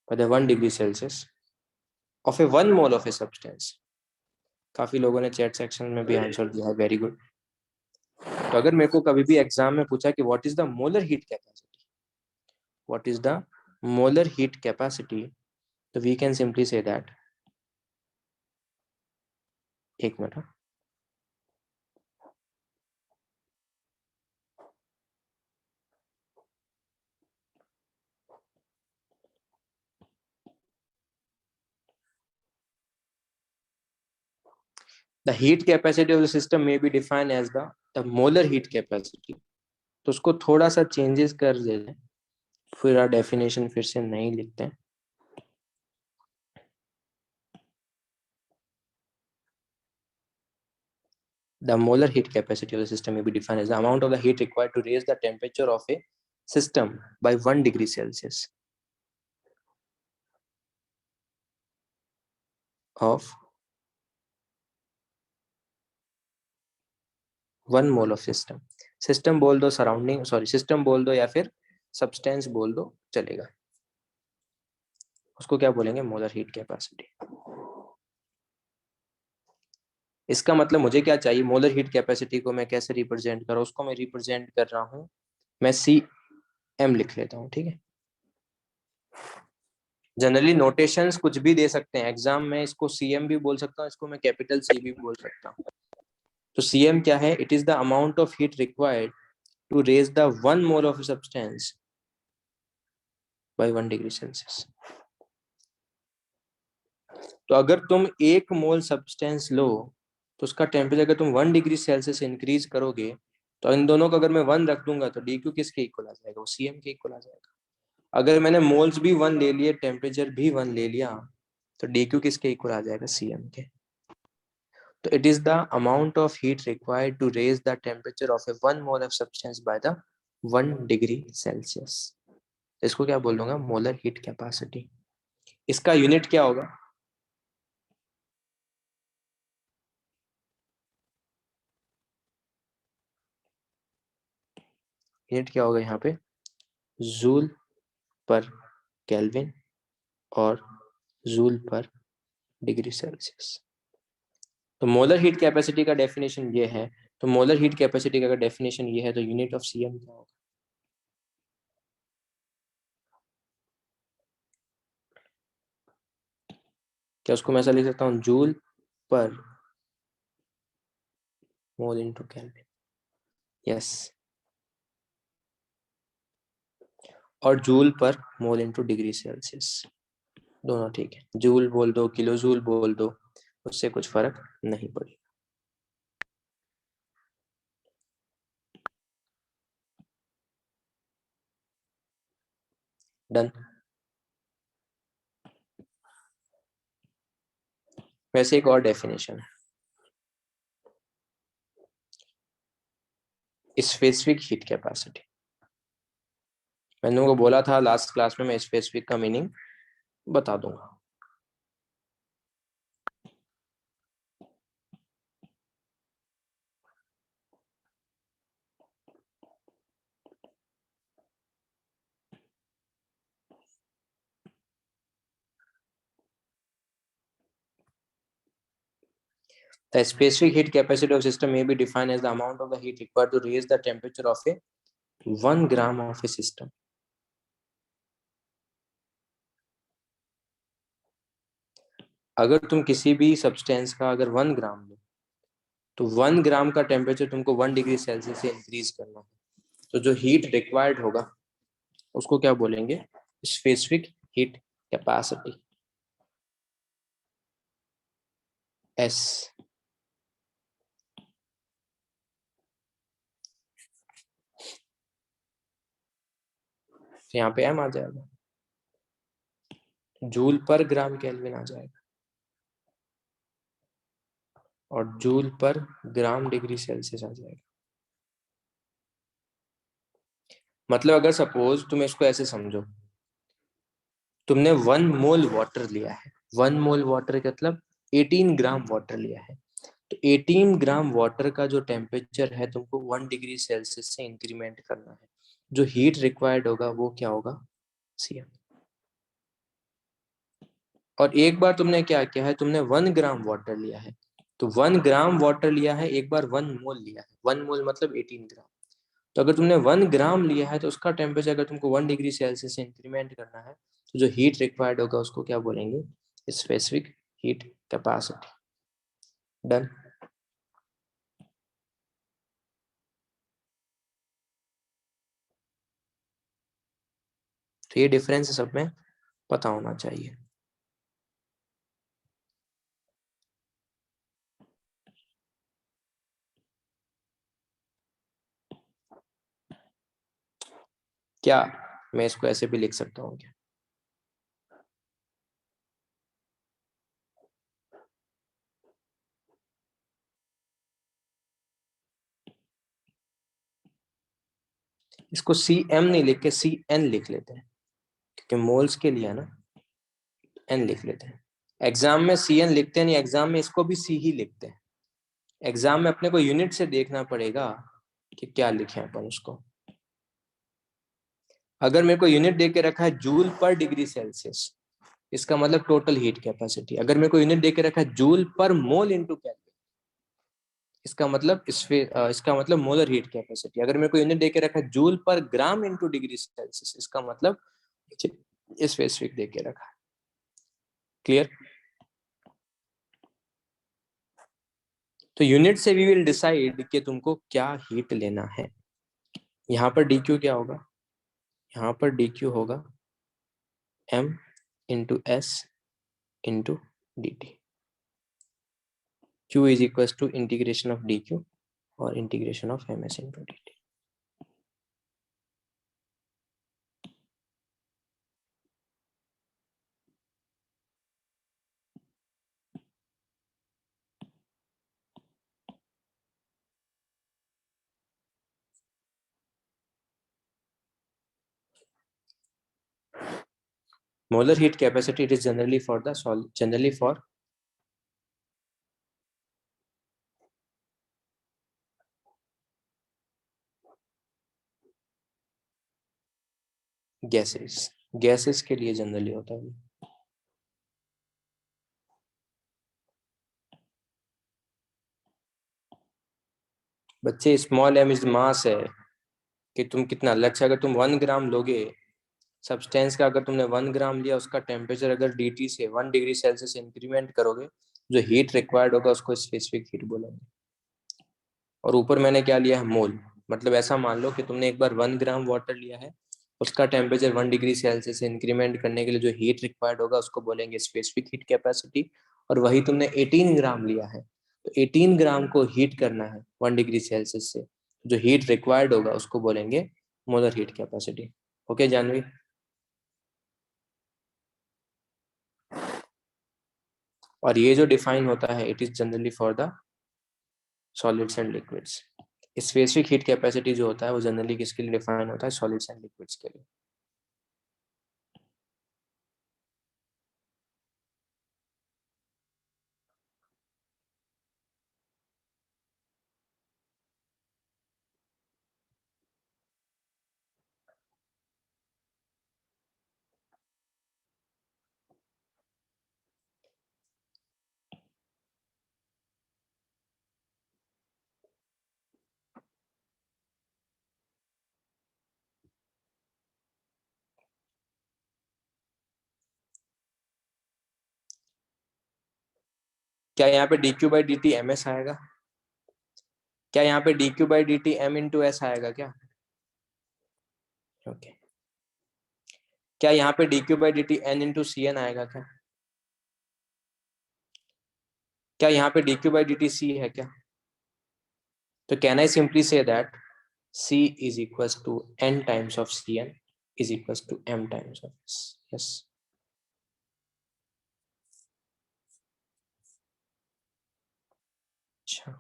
by the 1 degree Celsius of a 1 mole of a substance. काफी लोगों ने chat section में भी answer दिया है, very good. तो अगर मेरे को कभी भी एग्जाम में पूछा कि what is the molar heat capacity, what is the molar heat capacity, तो we can simply say that, एक मिनट, the heat capacity of the system may be defined as the molar heat capacity। तो उसको थोड़ा सा changes कर देते हैं, फिर डेफिनेशन फिर से नहीं लिखते हैं। The molar heat capacity of the system may be defined as the amount of the heat required to raise the temperature of a system by 1 degree Celsius of 1 mole of system। System बोल दो, surrounding, sorry system बोल दो या फिर substance बोल दो, चलेगा। उसको क्या बोलेंगे? Molar heat capacity. इसका मतलब मुझे क्या चाहिए? मोलर हीट कैपेसिटी को मैं कैसे रिप्रेजेंट करूँ? उसको मैं रिप्रेजेंट कर रहा हूँ, मैं CM लिख लेता हूँ, ठीक है। जनरली नोटेशंस कुछ भी दे सकते हैं एग्जाम में, इसको CM भी बोल सकता हूँ, इसको मैं कैपिटल C भी बोल सकता हूँ। तो CM क्या है? It is the amount of heat required to raise the 1 mole of substance by 1 degree Celsius. तो अगर तुम 1 मोल सब्सटेंस लो तो उसका टेम्परेचर अगर तुम 1 डिग्री सेल्सियस इंक्रीज करोगे, तो इन दोनों को अगर मैं 1 रख दूंगा तो DQ किसके इक्वल आ जाएगा? वो CM के इक्वल आ जाएगा। अगर मैंने मोल्स भी 1 ले लिए, टेम्परेचर भी 1 ले लिया, तो DQ किसके इक्वल आ जाएगा? CM के। तो it is the amount of heat required to raise the temperature of a 1 mole of substance by the 1 degree Celsius. इसको क्या बोल दूंगा? Molar heat capacity. इसका यूनिट क्या होगा? यूनिट क्या होगा यहाँ पे? जूल पर केल्विन और जूल पर डिग्री सेल्सियस। तो मोलर हीट कैपेसिटी का डेफिनेशन ये है, तो मोलर हीट कैपेसिटी का अगर डेफिनेशन ये है तो यूनिट ऑफ सीएम क्या होगा? क्या उसको मैं ऐसा लिख सकता हूँ, जूल पर मोल इनटू केल्विन? यस। और जूल पर मोल इनटू डिग्री सेल्सियस, दोनों ठीक है। जूल बोल दो, किलो जूल बोल दो, उससे कुछ फर्क नहीं पड़ेगा। डन। वैसे एक और डेफिनेशन है, स्पेसिफिक हीट कैपेसिटी। मैंने उनको बोला था लास्ट क्लास में मैं स्पेसिफिक का मीनिंग बता दूंगा। The specific heat capacity of system may be defined as the amount of the heat required to raise the temperature of a 1 gram of a system. अगर तुम किसी भी सब्सटेंस का अगर 1 ग्राम लो तो 1 ग्राम का टेम्परेचर तुमको 1 डिग्री सेल्सियस से इंक्रीज करना है, तो जो हीट रिक्वायर्ड होगा उसको क्या बोलेंगे? Specific heat capacity, S. तो यहाँ पे एम आ जाएगा, जूल पर ग्राम केल्विन आ जाएगा, और जूल पर ग्राम डिग्री सेल्सियस आ जाएगा। मतलब अगर सपोज तुम इसको ऐसे समझो, तुमने 1 मोल वाटर लिया है, 1 मोल वाटर का मतलब 18 ग्राम वाटर लिया है, तो 18 ग्राम वाटर का जो टेम्परेचर है तुमको 1 डिग्री सेल्सियस से इंक्रीमेंट करना है, जो हीट रिक्वायर्ड होगा वो क्या होगा? सीएम। और एक बार तुमने क्या किया है, तुमने 1 ग्राम वाटर लिया है, तो 1 ग्राम वाटर लिया है, एक बार 1 मोल लिया है, 1 मोल मतलब 18 ग्राम। तो अगर तुमने 1 ग्राम लिया है तो उसका टेम्परेचर अगर तुमको 1 डिग्री सेल्सियस से इंक्रीमेंट करना है तो जो हीट रिक्वायर्ड होगा उसको क्या बोलेंगे? Specific heat capacity. डन। तो ये डिफरेंस सब में पता होना चाहिए। क्या मैं इसको ऐसे भी लिख सकता हूँ क्या? इसको सी एम नहीं लिख के सी एन लिख लेते हैं, क्योंकि मोल्स के लिए है ना, एन लिख लेते हैं। एग्जाम में सी एन लिखते नहीं, एग्जाम में इसको भी सी ही लिखते हैं। एग्जाम में अपने को यूनिट से देखना पड़ेगा कि क्या लिखे अपन उसको। अगर मेरे को यूनिट दे के रखा है जूल पर डिग्री सेल्सियस, इसका मतलब टोटल हीट कैपेसिटी। अगर मेरे को यूनिट दे के रखा है जूल पर मोल इनटू केल्विन, इसका मतलब इसका मतलब मोलर हीट कैपेसिटी। अगर मेरे को यूनिट दे के रखा है जूल पर ग्राम इनटू डिग्री सेल्सियस, इसका मतलब स्पेसिफिक दे के रखा है। क्लियर? तो यूनिट से वी विल डिसाइड कि तुमको क्या हीट लेना है। यहाँ पर डी क्यू क्या होगा? यहाँ पर डी क्यू होगा m into S into D T. Q is equals to integration of dq और integration of ms into dt. Molar heat capacity, it is generally for the generally for gases. Gases के लिए generally होता है। बच्चे small M is mass है कि तुम कितना लक्ष्य, अगर तुम 1 ग्राम लोगे सब्सटेंस का, अगर तुमने 1 ग्राम लिया, उसका टेम्परेचर अगर dt से 1 डिग्री सेल्सियस इंक्रीमेंट करोगे, जो हीट रिक्वायर्ड होगा उसको स्पेसिफिक हीट बोलेंगे। और ऊपर मैंने क्या लिया है, मोल। मतलब ऐसा मान लो कि तुमने एक बार 1 ग्राम वाटर लिया है, उसका टेम्परेचर 1 डिग्री सेल्सियस से इंक्रीमेंट करने के लिए जो हीट रिक्वायर्ड होगा उसको बोलेंगे स्पेसिफिक हीट कैपेसिटी। और वही तुमने 18 ग्राम लिया है, तो 18 ग्राम को हीट करना है 1 डिग्री सेल्सियस से, जो हीट रिक्वायर्ड होगा उसको बोलेंगे molar heat capacity. Okay Janvi? और ये जो डिफाइन होता है, it is generally for the solids and liquids. Specific heat capacity जो होता है वो जनरली किसके लिए डिफाइन होता है, सॉलिड्स एंड लिक्विड्स के लिए। क्या यहाँ पे dq by dt ms आएगा? क्या यहाँ पे dq by dt m into s आएगा क्या? ओके। क्या यहाँ पे dq by dt n into cn आएगा क्या? क्या यहाँ पे dq by dt c है क्या? तो can I simply say that c is equals to n times of cn is equals to m times of s? Yes. अच्छा,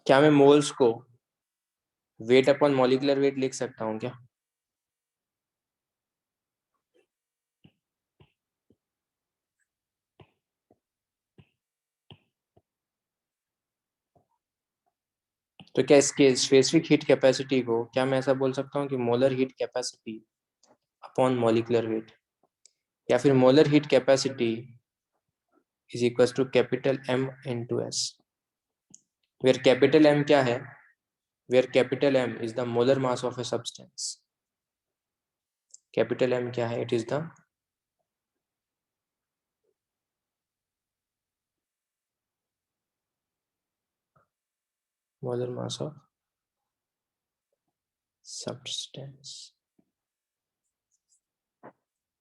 क्या मैं मोल्स को वेट अपॉन मॉलिक्यूलर वेट लिख सकता हूँ क्या? तो क्या इसके स्पेसिफिक हीट कैपेसिटी को क्या मैं ऐसा बोल सकता हूँ कि molar heat capacity upon molecular weight, या फिर molar heat capacity is equal to capital M into S, where capital M क्या है, where capital M is the molar mass of a substance. Capital M क्या है, it is the molar mass of substance.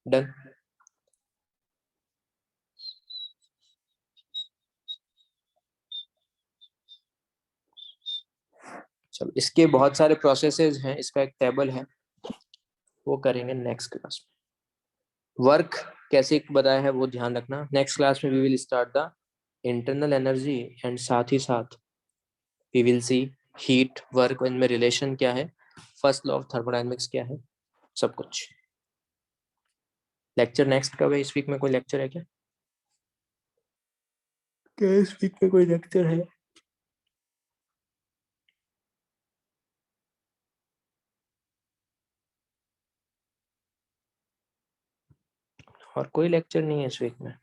Done. चलो, इसके बहुत सारे processes हैं, इसका एक टेबल है, वो करेंगे नेक्स्ट क्लास में। वर्क कैसे बताया है वो ध्यान रखना। नेक्स्ट क्लास में we will start the internal energy and साथ ही साथ we will see heat work, इनमें रिलेशन क्या है, फर्स्ट लॉ ऑफ थर्मोडायनेमिक्स क्या है, सब कुछ। लेक्चर नेक्स्ट कब है? इस वीक में कोई लेक्चर है क्या? क्या इस वीक में कोई लेक्चर है? और कोई लेक्चर नहीं है इस वीक में?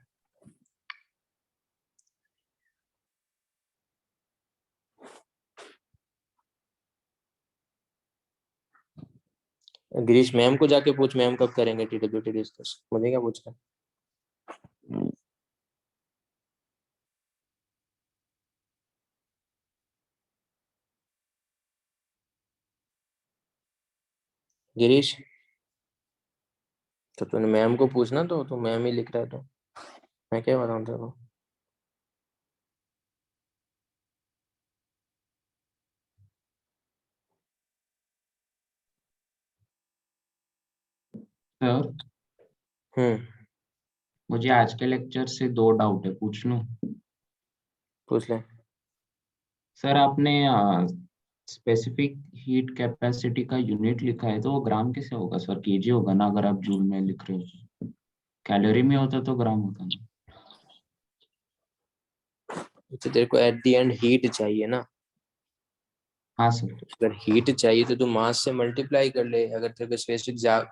गिरीश मैम को जाके पूछ, मैम कब करेंगे TWT डिस्कस, मुझे क्या पूछ रहा है? गिरीश, तो तूने मैम को पूछना, तो मैम ही लिख रहा है, तो मैं क्या बताऊं तेरे को? सर मुझे आज के लेक्चर से 2 डाउट है, पूछ लूं? पूछ ले। सर आपने स्पेसिफिक हीट कैपेसिटी का यूनिट लिखा है, तो वो ग्राम कैसे होगा सर? केजी होगा ना, अगर आप जूल में लिख रहे हो। कैलोरी में होता तो ग्राम होता ना। तो तेरे को एट द एंड हीट चाहिए ना, हाँ सर। अगर हीट चाहिए तो तू मास से मल्टीप्लाई कर ले। अगर तेरे को स्पेसिफिक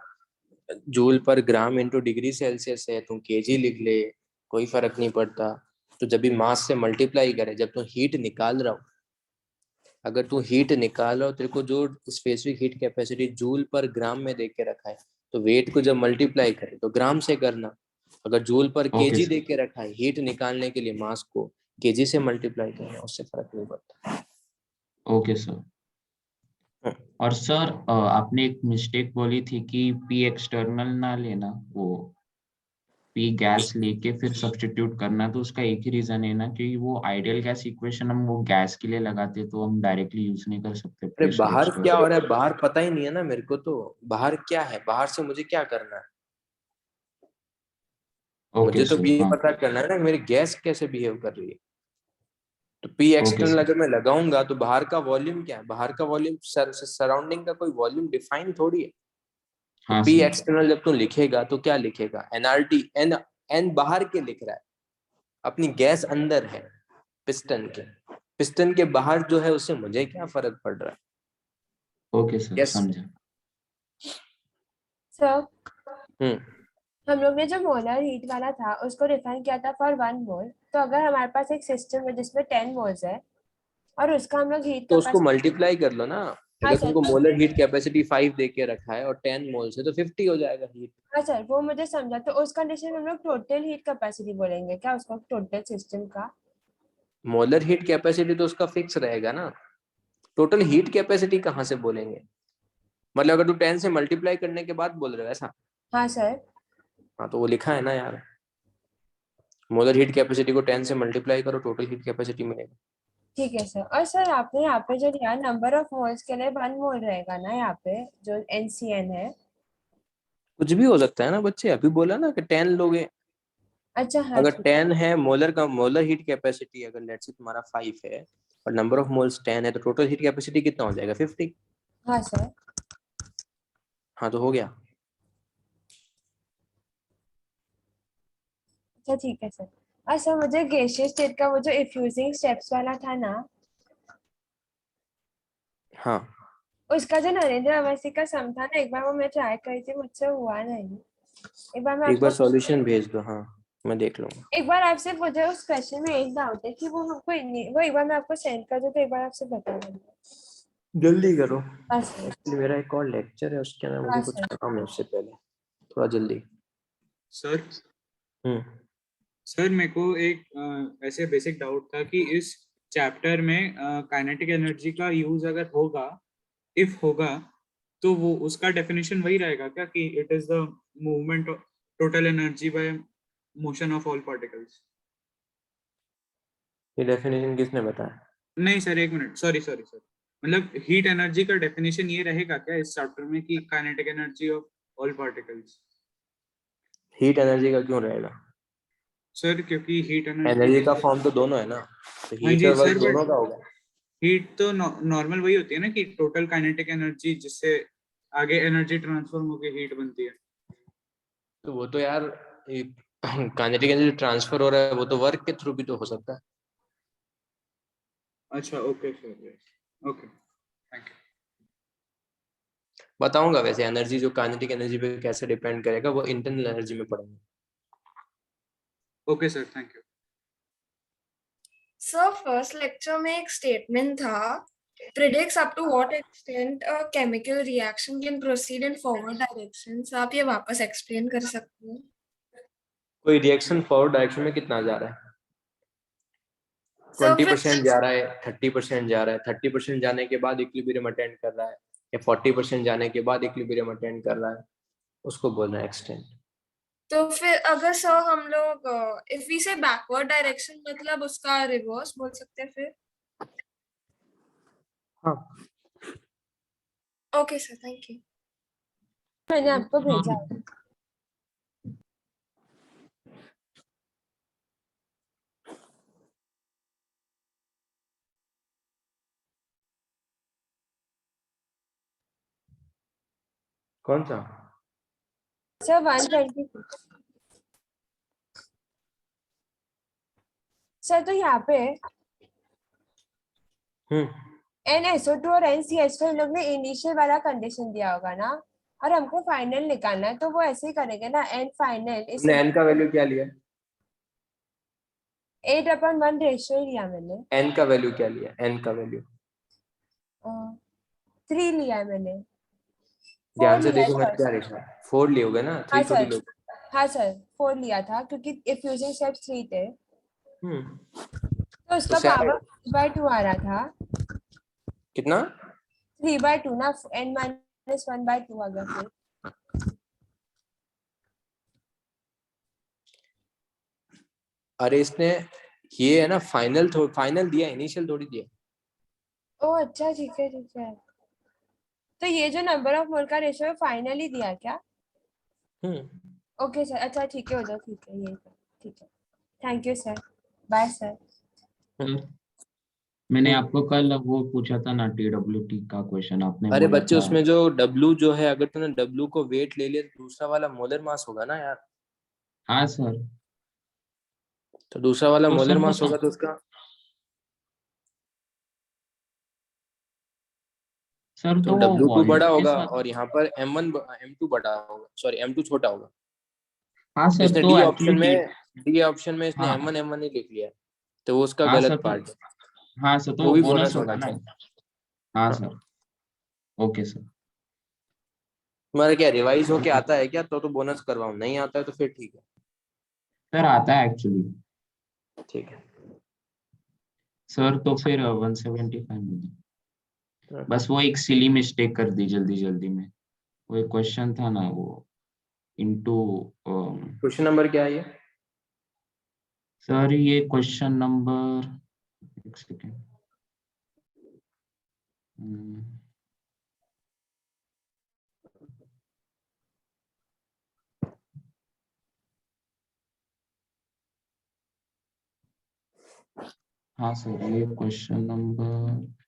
जूल पर ग्राम इंटू डिग्री सेल्सियस है, तू केजी लिख ले, कोई फर्क नहीं पड़ता। तो जब भी मास से मल्टीप्लाई करे, जब तू हीट निकाल रहा हो, अगर तू हीट निकाल रहा हो, तेरे को जो स्पेसिफिक हीट कैपेसिटी जूल पर ग्राम में दे के रखा है, तो वेट को जब मल्टीप्लाई करे तो ग्राम से करना। अगर जूल पर ओके केजी सर। दे के रखा है, हीट निकालने के लिए मास को केजी से मल्टीप्लाई करना, उससे फर्क नहीं पड़ता। Okay sir. और सर आपने एक मिस्टेक बोली थी कि पी एक्सटर्नल ना लेना, वो पी गैस लेके फिर सब्स्टिट्यूट करना। तो उसका एक ही रीजन है ना, क्योंकि वो आइडियल गैस इक्वेशन हम वो गैस के लिए लगाते तो हम डायरेक्टली यूज नहीं कर सकते अरे प्रेशर बाहर क्या हो एक्सटर्नल। रहा है, बाहर पता ही नहीं है ना मेरे को। तो बाहर क्या है, बाहर से मुझे क्या करना है? ओके मुझे तो सर। ये हाँ। पता करना है ना मेरी गैस कैसे बिहेव कर रही है। तो पी ओके एक्सटर्नल सर। अगर मैं लगाऊंगा तो बाहर का वॉल्यूम क्या है? बाहर का वॉल्यूम सराउंडिंग का कोई वॉल्यूम डिफाइन थोड़ी है। तो हाँ पी सर। एक्सटर्नल जब तुम लिखेगा तो क्या लिखेगा? एनआरटी, एन एन बाहर के लिख रहा है, अपनी गैस अंदर है पिस्टन के। पिस्टन के बाहर जो है उससे मुझे क्या फर्क पड़ रहा है? Okay sir, yes. समझा। सर हम्म। हम लोग ने जो मोलर हीट वाला था उसको डिफाइन किया था फॉर 1 मोल। तो अगर हमारे पास एक सिस्टम है जिसमें 10 मोल्स है और उसका हम लोग हीट तो उसको कैपेसिटी। मल्टीप्लाई कर लो ना। हाँ अगर सर। तुमको मोलर हीट कैपेसिटी 5 दे के रखा है और 10 मोल से, तो 50 हो जाएगा हीट। हाँ सर, वो मुझे समझा। तो उस कंडीशन में हम लोग टोटल हीट कैपेसिटी बोलेंगे क्या उसका, टोटल सिस्टम का? मोलर हीट कैपेसिटी तो उसका फिक्स रहेगा ना। टोटल हीट कैपेसिटी कहाँ से बोलेंगे? मतलब अगर तू 10 से मल्टीप्लाई करने के बाद बोल रहे हो ऐसा? हाँ सर। हाँ तो वो लिखा है ना यार, मोलर हीट कैपेसिटी को 10 से मल्टीप्लाई करो, टोटल हीट कैपेसिटी मिलेगा। ठीक है सर। और सर आपने यहाँ पे जो लिया नंबर ऑफ मोल्स के लिए 1 मोल रहेगा ना, यहाँ पे जो NCN है? कुछ भी हो सकता है ना बच्चे, अभी बोला ना कि 10 लोगे। अच्छा हाँ अगर ठीक। 10 है मोलर का, मोलर हीट कैपेसिटी अगर लेट्स से तुम्हारा 5 है और नंबर ऑफ मोल्स 10 है, तो टोटल हीट कैपेसिटी कितना हो जाएगा? 50। हाँ सर। हाँ तो हो गया। अच्छा ठीक है सर। और सर मुझे गैसियस स्टेट का वो जो इफ्यूजिंग स्टेप्स वाला था ना, हाँ उसका जो नरेंद्र अवस्थी का सम था ना, एक बार वो मैं ट्राई करी थी, मुझसे हुआ नहीं। एक बार मैं एक बार आपको, सॉल्यूशन भेज दो, हाँ मैं देख लूंगा। एक बार आपसे मुझे उस क्वेश्चन में एक डाउट है कि वो हमको वो एक बार मैं आपको सेंड कर दूँ तो एक बार आपसे बता दूंगा। जल्दी करो, हाँ सर। एक्चुअली मेरा एक और लेक्चर है, उसके अंदर हाँ मुझे कुछ सर। काम है उससे पहले। थोड़ा जल्दी। सर हम्म। सर मेरे को एक ऐसे बेसिक डाउट था कि इस चैप्टर में काइनेटिक एनर्जी का यूज अगर होगा, इफ होगा, तो वो उसका डेफिनेशन वही रहेगा क्या कि it is the movement of total energy by motion of all particles? ये डेफिनेशन किसने बताया? नहीं सर, एक मिनट, सॉरी सॉरी सर, मतलब हीट एनर्जी का डेफिनेशन ये रहेगा क्या इस चैप्टर में कि kinetic energy of all particles? Heat energy का क्यों रहेगा? सर क्योंकि हीट एनर्जी एनर्जी, का फॉर्म तो दोनों है ना, तो हाँ हीट जी और वर्क सर, बट दोनों का होगा। हीट तो नॉर्मल वही होती है ना कि टोटल काइनेटिक एनर्जी जिससे आगे एनर्जी ट्रांसफॉर्म होकर हीट बनती है। तो वो तो यार काइनेटिक एनर्जी ट्रांसफर हो रहा है, वो तो वर्क के थ्रू भी तो हो सकता है। अच्छा okay sir, okay thank you. बताऊंगा वैसे एनर्जी जो काइनेटिक एनर्जी पे कैसे डिपेंड करेगा, वो इंटरनल एनर्जी में पढ़ेंगे। Okay sir, thank you. Sir first lecture में एक स्टेटमेंट था, predicts up to what extent a chemical reaction can proceed in forward direction। so आप ये वापस एक्सप्लेन कर सकते हैं? कोई रिएक्शन फॉरवर्ड डायरेक्शन में कितना जा रहा है? सर 20% जा रहा है, 30% जा रहा है, 30% जाने के बाद इक्विलिब्रियम अटेंड कर रहा है, या 40% जाने के बाद इक्विलिब्रियम अटेंड कर रहा है, उसको बोलना है एक्सटेंट। तो फिर अगर सर हम लोग इफ वी से बैकवर्ड डायरेक्शन मतलब उसका रिवर्स बोल सकते हैं फिर? हाँ। Okay sir, thank you. मैंने आपको भेजा है। कौन सा? सर 120। सर तो यहाँ पे हम्म। NSO2 और NCH2 इन लोग ने इनिशियल वाला कंडीशन दिया होगा ना, और हमको फाइनल निकालना है, तो वो ऐसे ही करेंगे ना, एन फाइनल इस तुमने n का वैल्यू क्या लिया? 8/1 रेशियो लिया मैंने, n का वैल्यू क्या लिया? n का वैल्यू 3 लिया है मैंने, 4 ध्यान से लिया है देखो, मैंने सर। क्या लिखा है? 4 लियोगे ना, हाँ 3 थोड़ी सर, लोगे। हाँ सर 4 लिया था क्योंकि इफ यूजिंग स्टेप्स 3 थे, तो उसका सेवन पावर 3/2 आ रहा था, कितना? 3/2 ना, n-1/2 आ गया फिर। अरे इसने ये है ना फाइनल, फाइनल दिया, इनिशियल थोड़ी दिया। ओ अच्छा, ठीक है ठीक है, तो ये जो नंबर ऑफ मोल का रेशियो है फाइनली दिया क्या? हम्म ओके सर, अच्छा ठीक है, हो जाओ, ठीक है, ये ठीक है, thank you sir, bye sir. Sir मैंने हम्म। आपको कल वो पूछा था ना TWT का क्वेश्चन, आपने अरे बोला बच्चे, था। उसमें जो W जो है, अगर तूने W को वेट ले लिया तो दूसरा वाला मोलर मास होगा ना यार। हाँ सर। तो दूसरा वाला तो मोलर सर मास होगा तो उसका सर तो तो वो W2 वॉल्यूम बड़ा के होगा साथ। और यहाँ पर M2 बड़ा होगा, सॉरी M2 छोटा होगा। हाँ तो सर, इसने तो एक्चुअली डी। डी ऑप्शन में इसने हाँ M1 ही लिख लिया, तो वो उसका हाँ सर, गलत तो पार्ट है। हाँ सर, तो वो वो भी बोनस बोनस होगा होना ना। चाहिए। हाँ हाँ। सर। Okay sir. तुम्हारा क्या रिवाइज होके आता है क्या? तो बोनस करवाऊं, नहीं आता है तो फिर ठीक है। सर आता है एक्चुअली। ठीक है। सर तो फिर 175 मिली। हाँ। बस वो एक सिली मिस्टेक कर दी जल्दी जल्दी में। वो एक क्वेश्चन था ना, वो इनटू। क्वेश्चन नंबर क्या है ये? सर ये क्वेश्चन नंबर, एक सेकेंड। हाँ सर, ये क्वेश्चन नंबर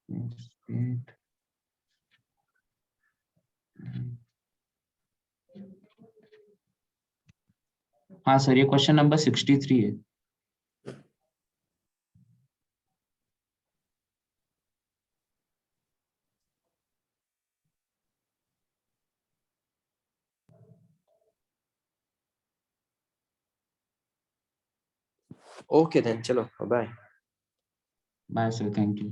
8। हाँ सर, ये क्वेश्चन नंबर 63 है। ओके देन, चलो bye. Bye sir, thank you.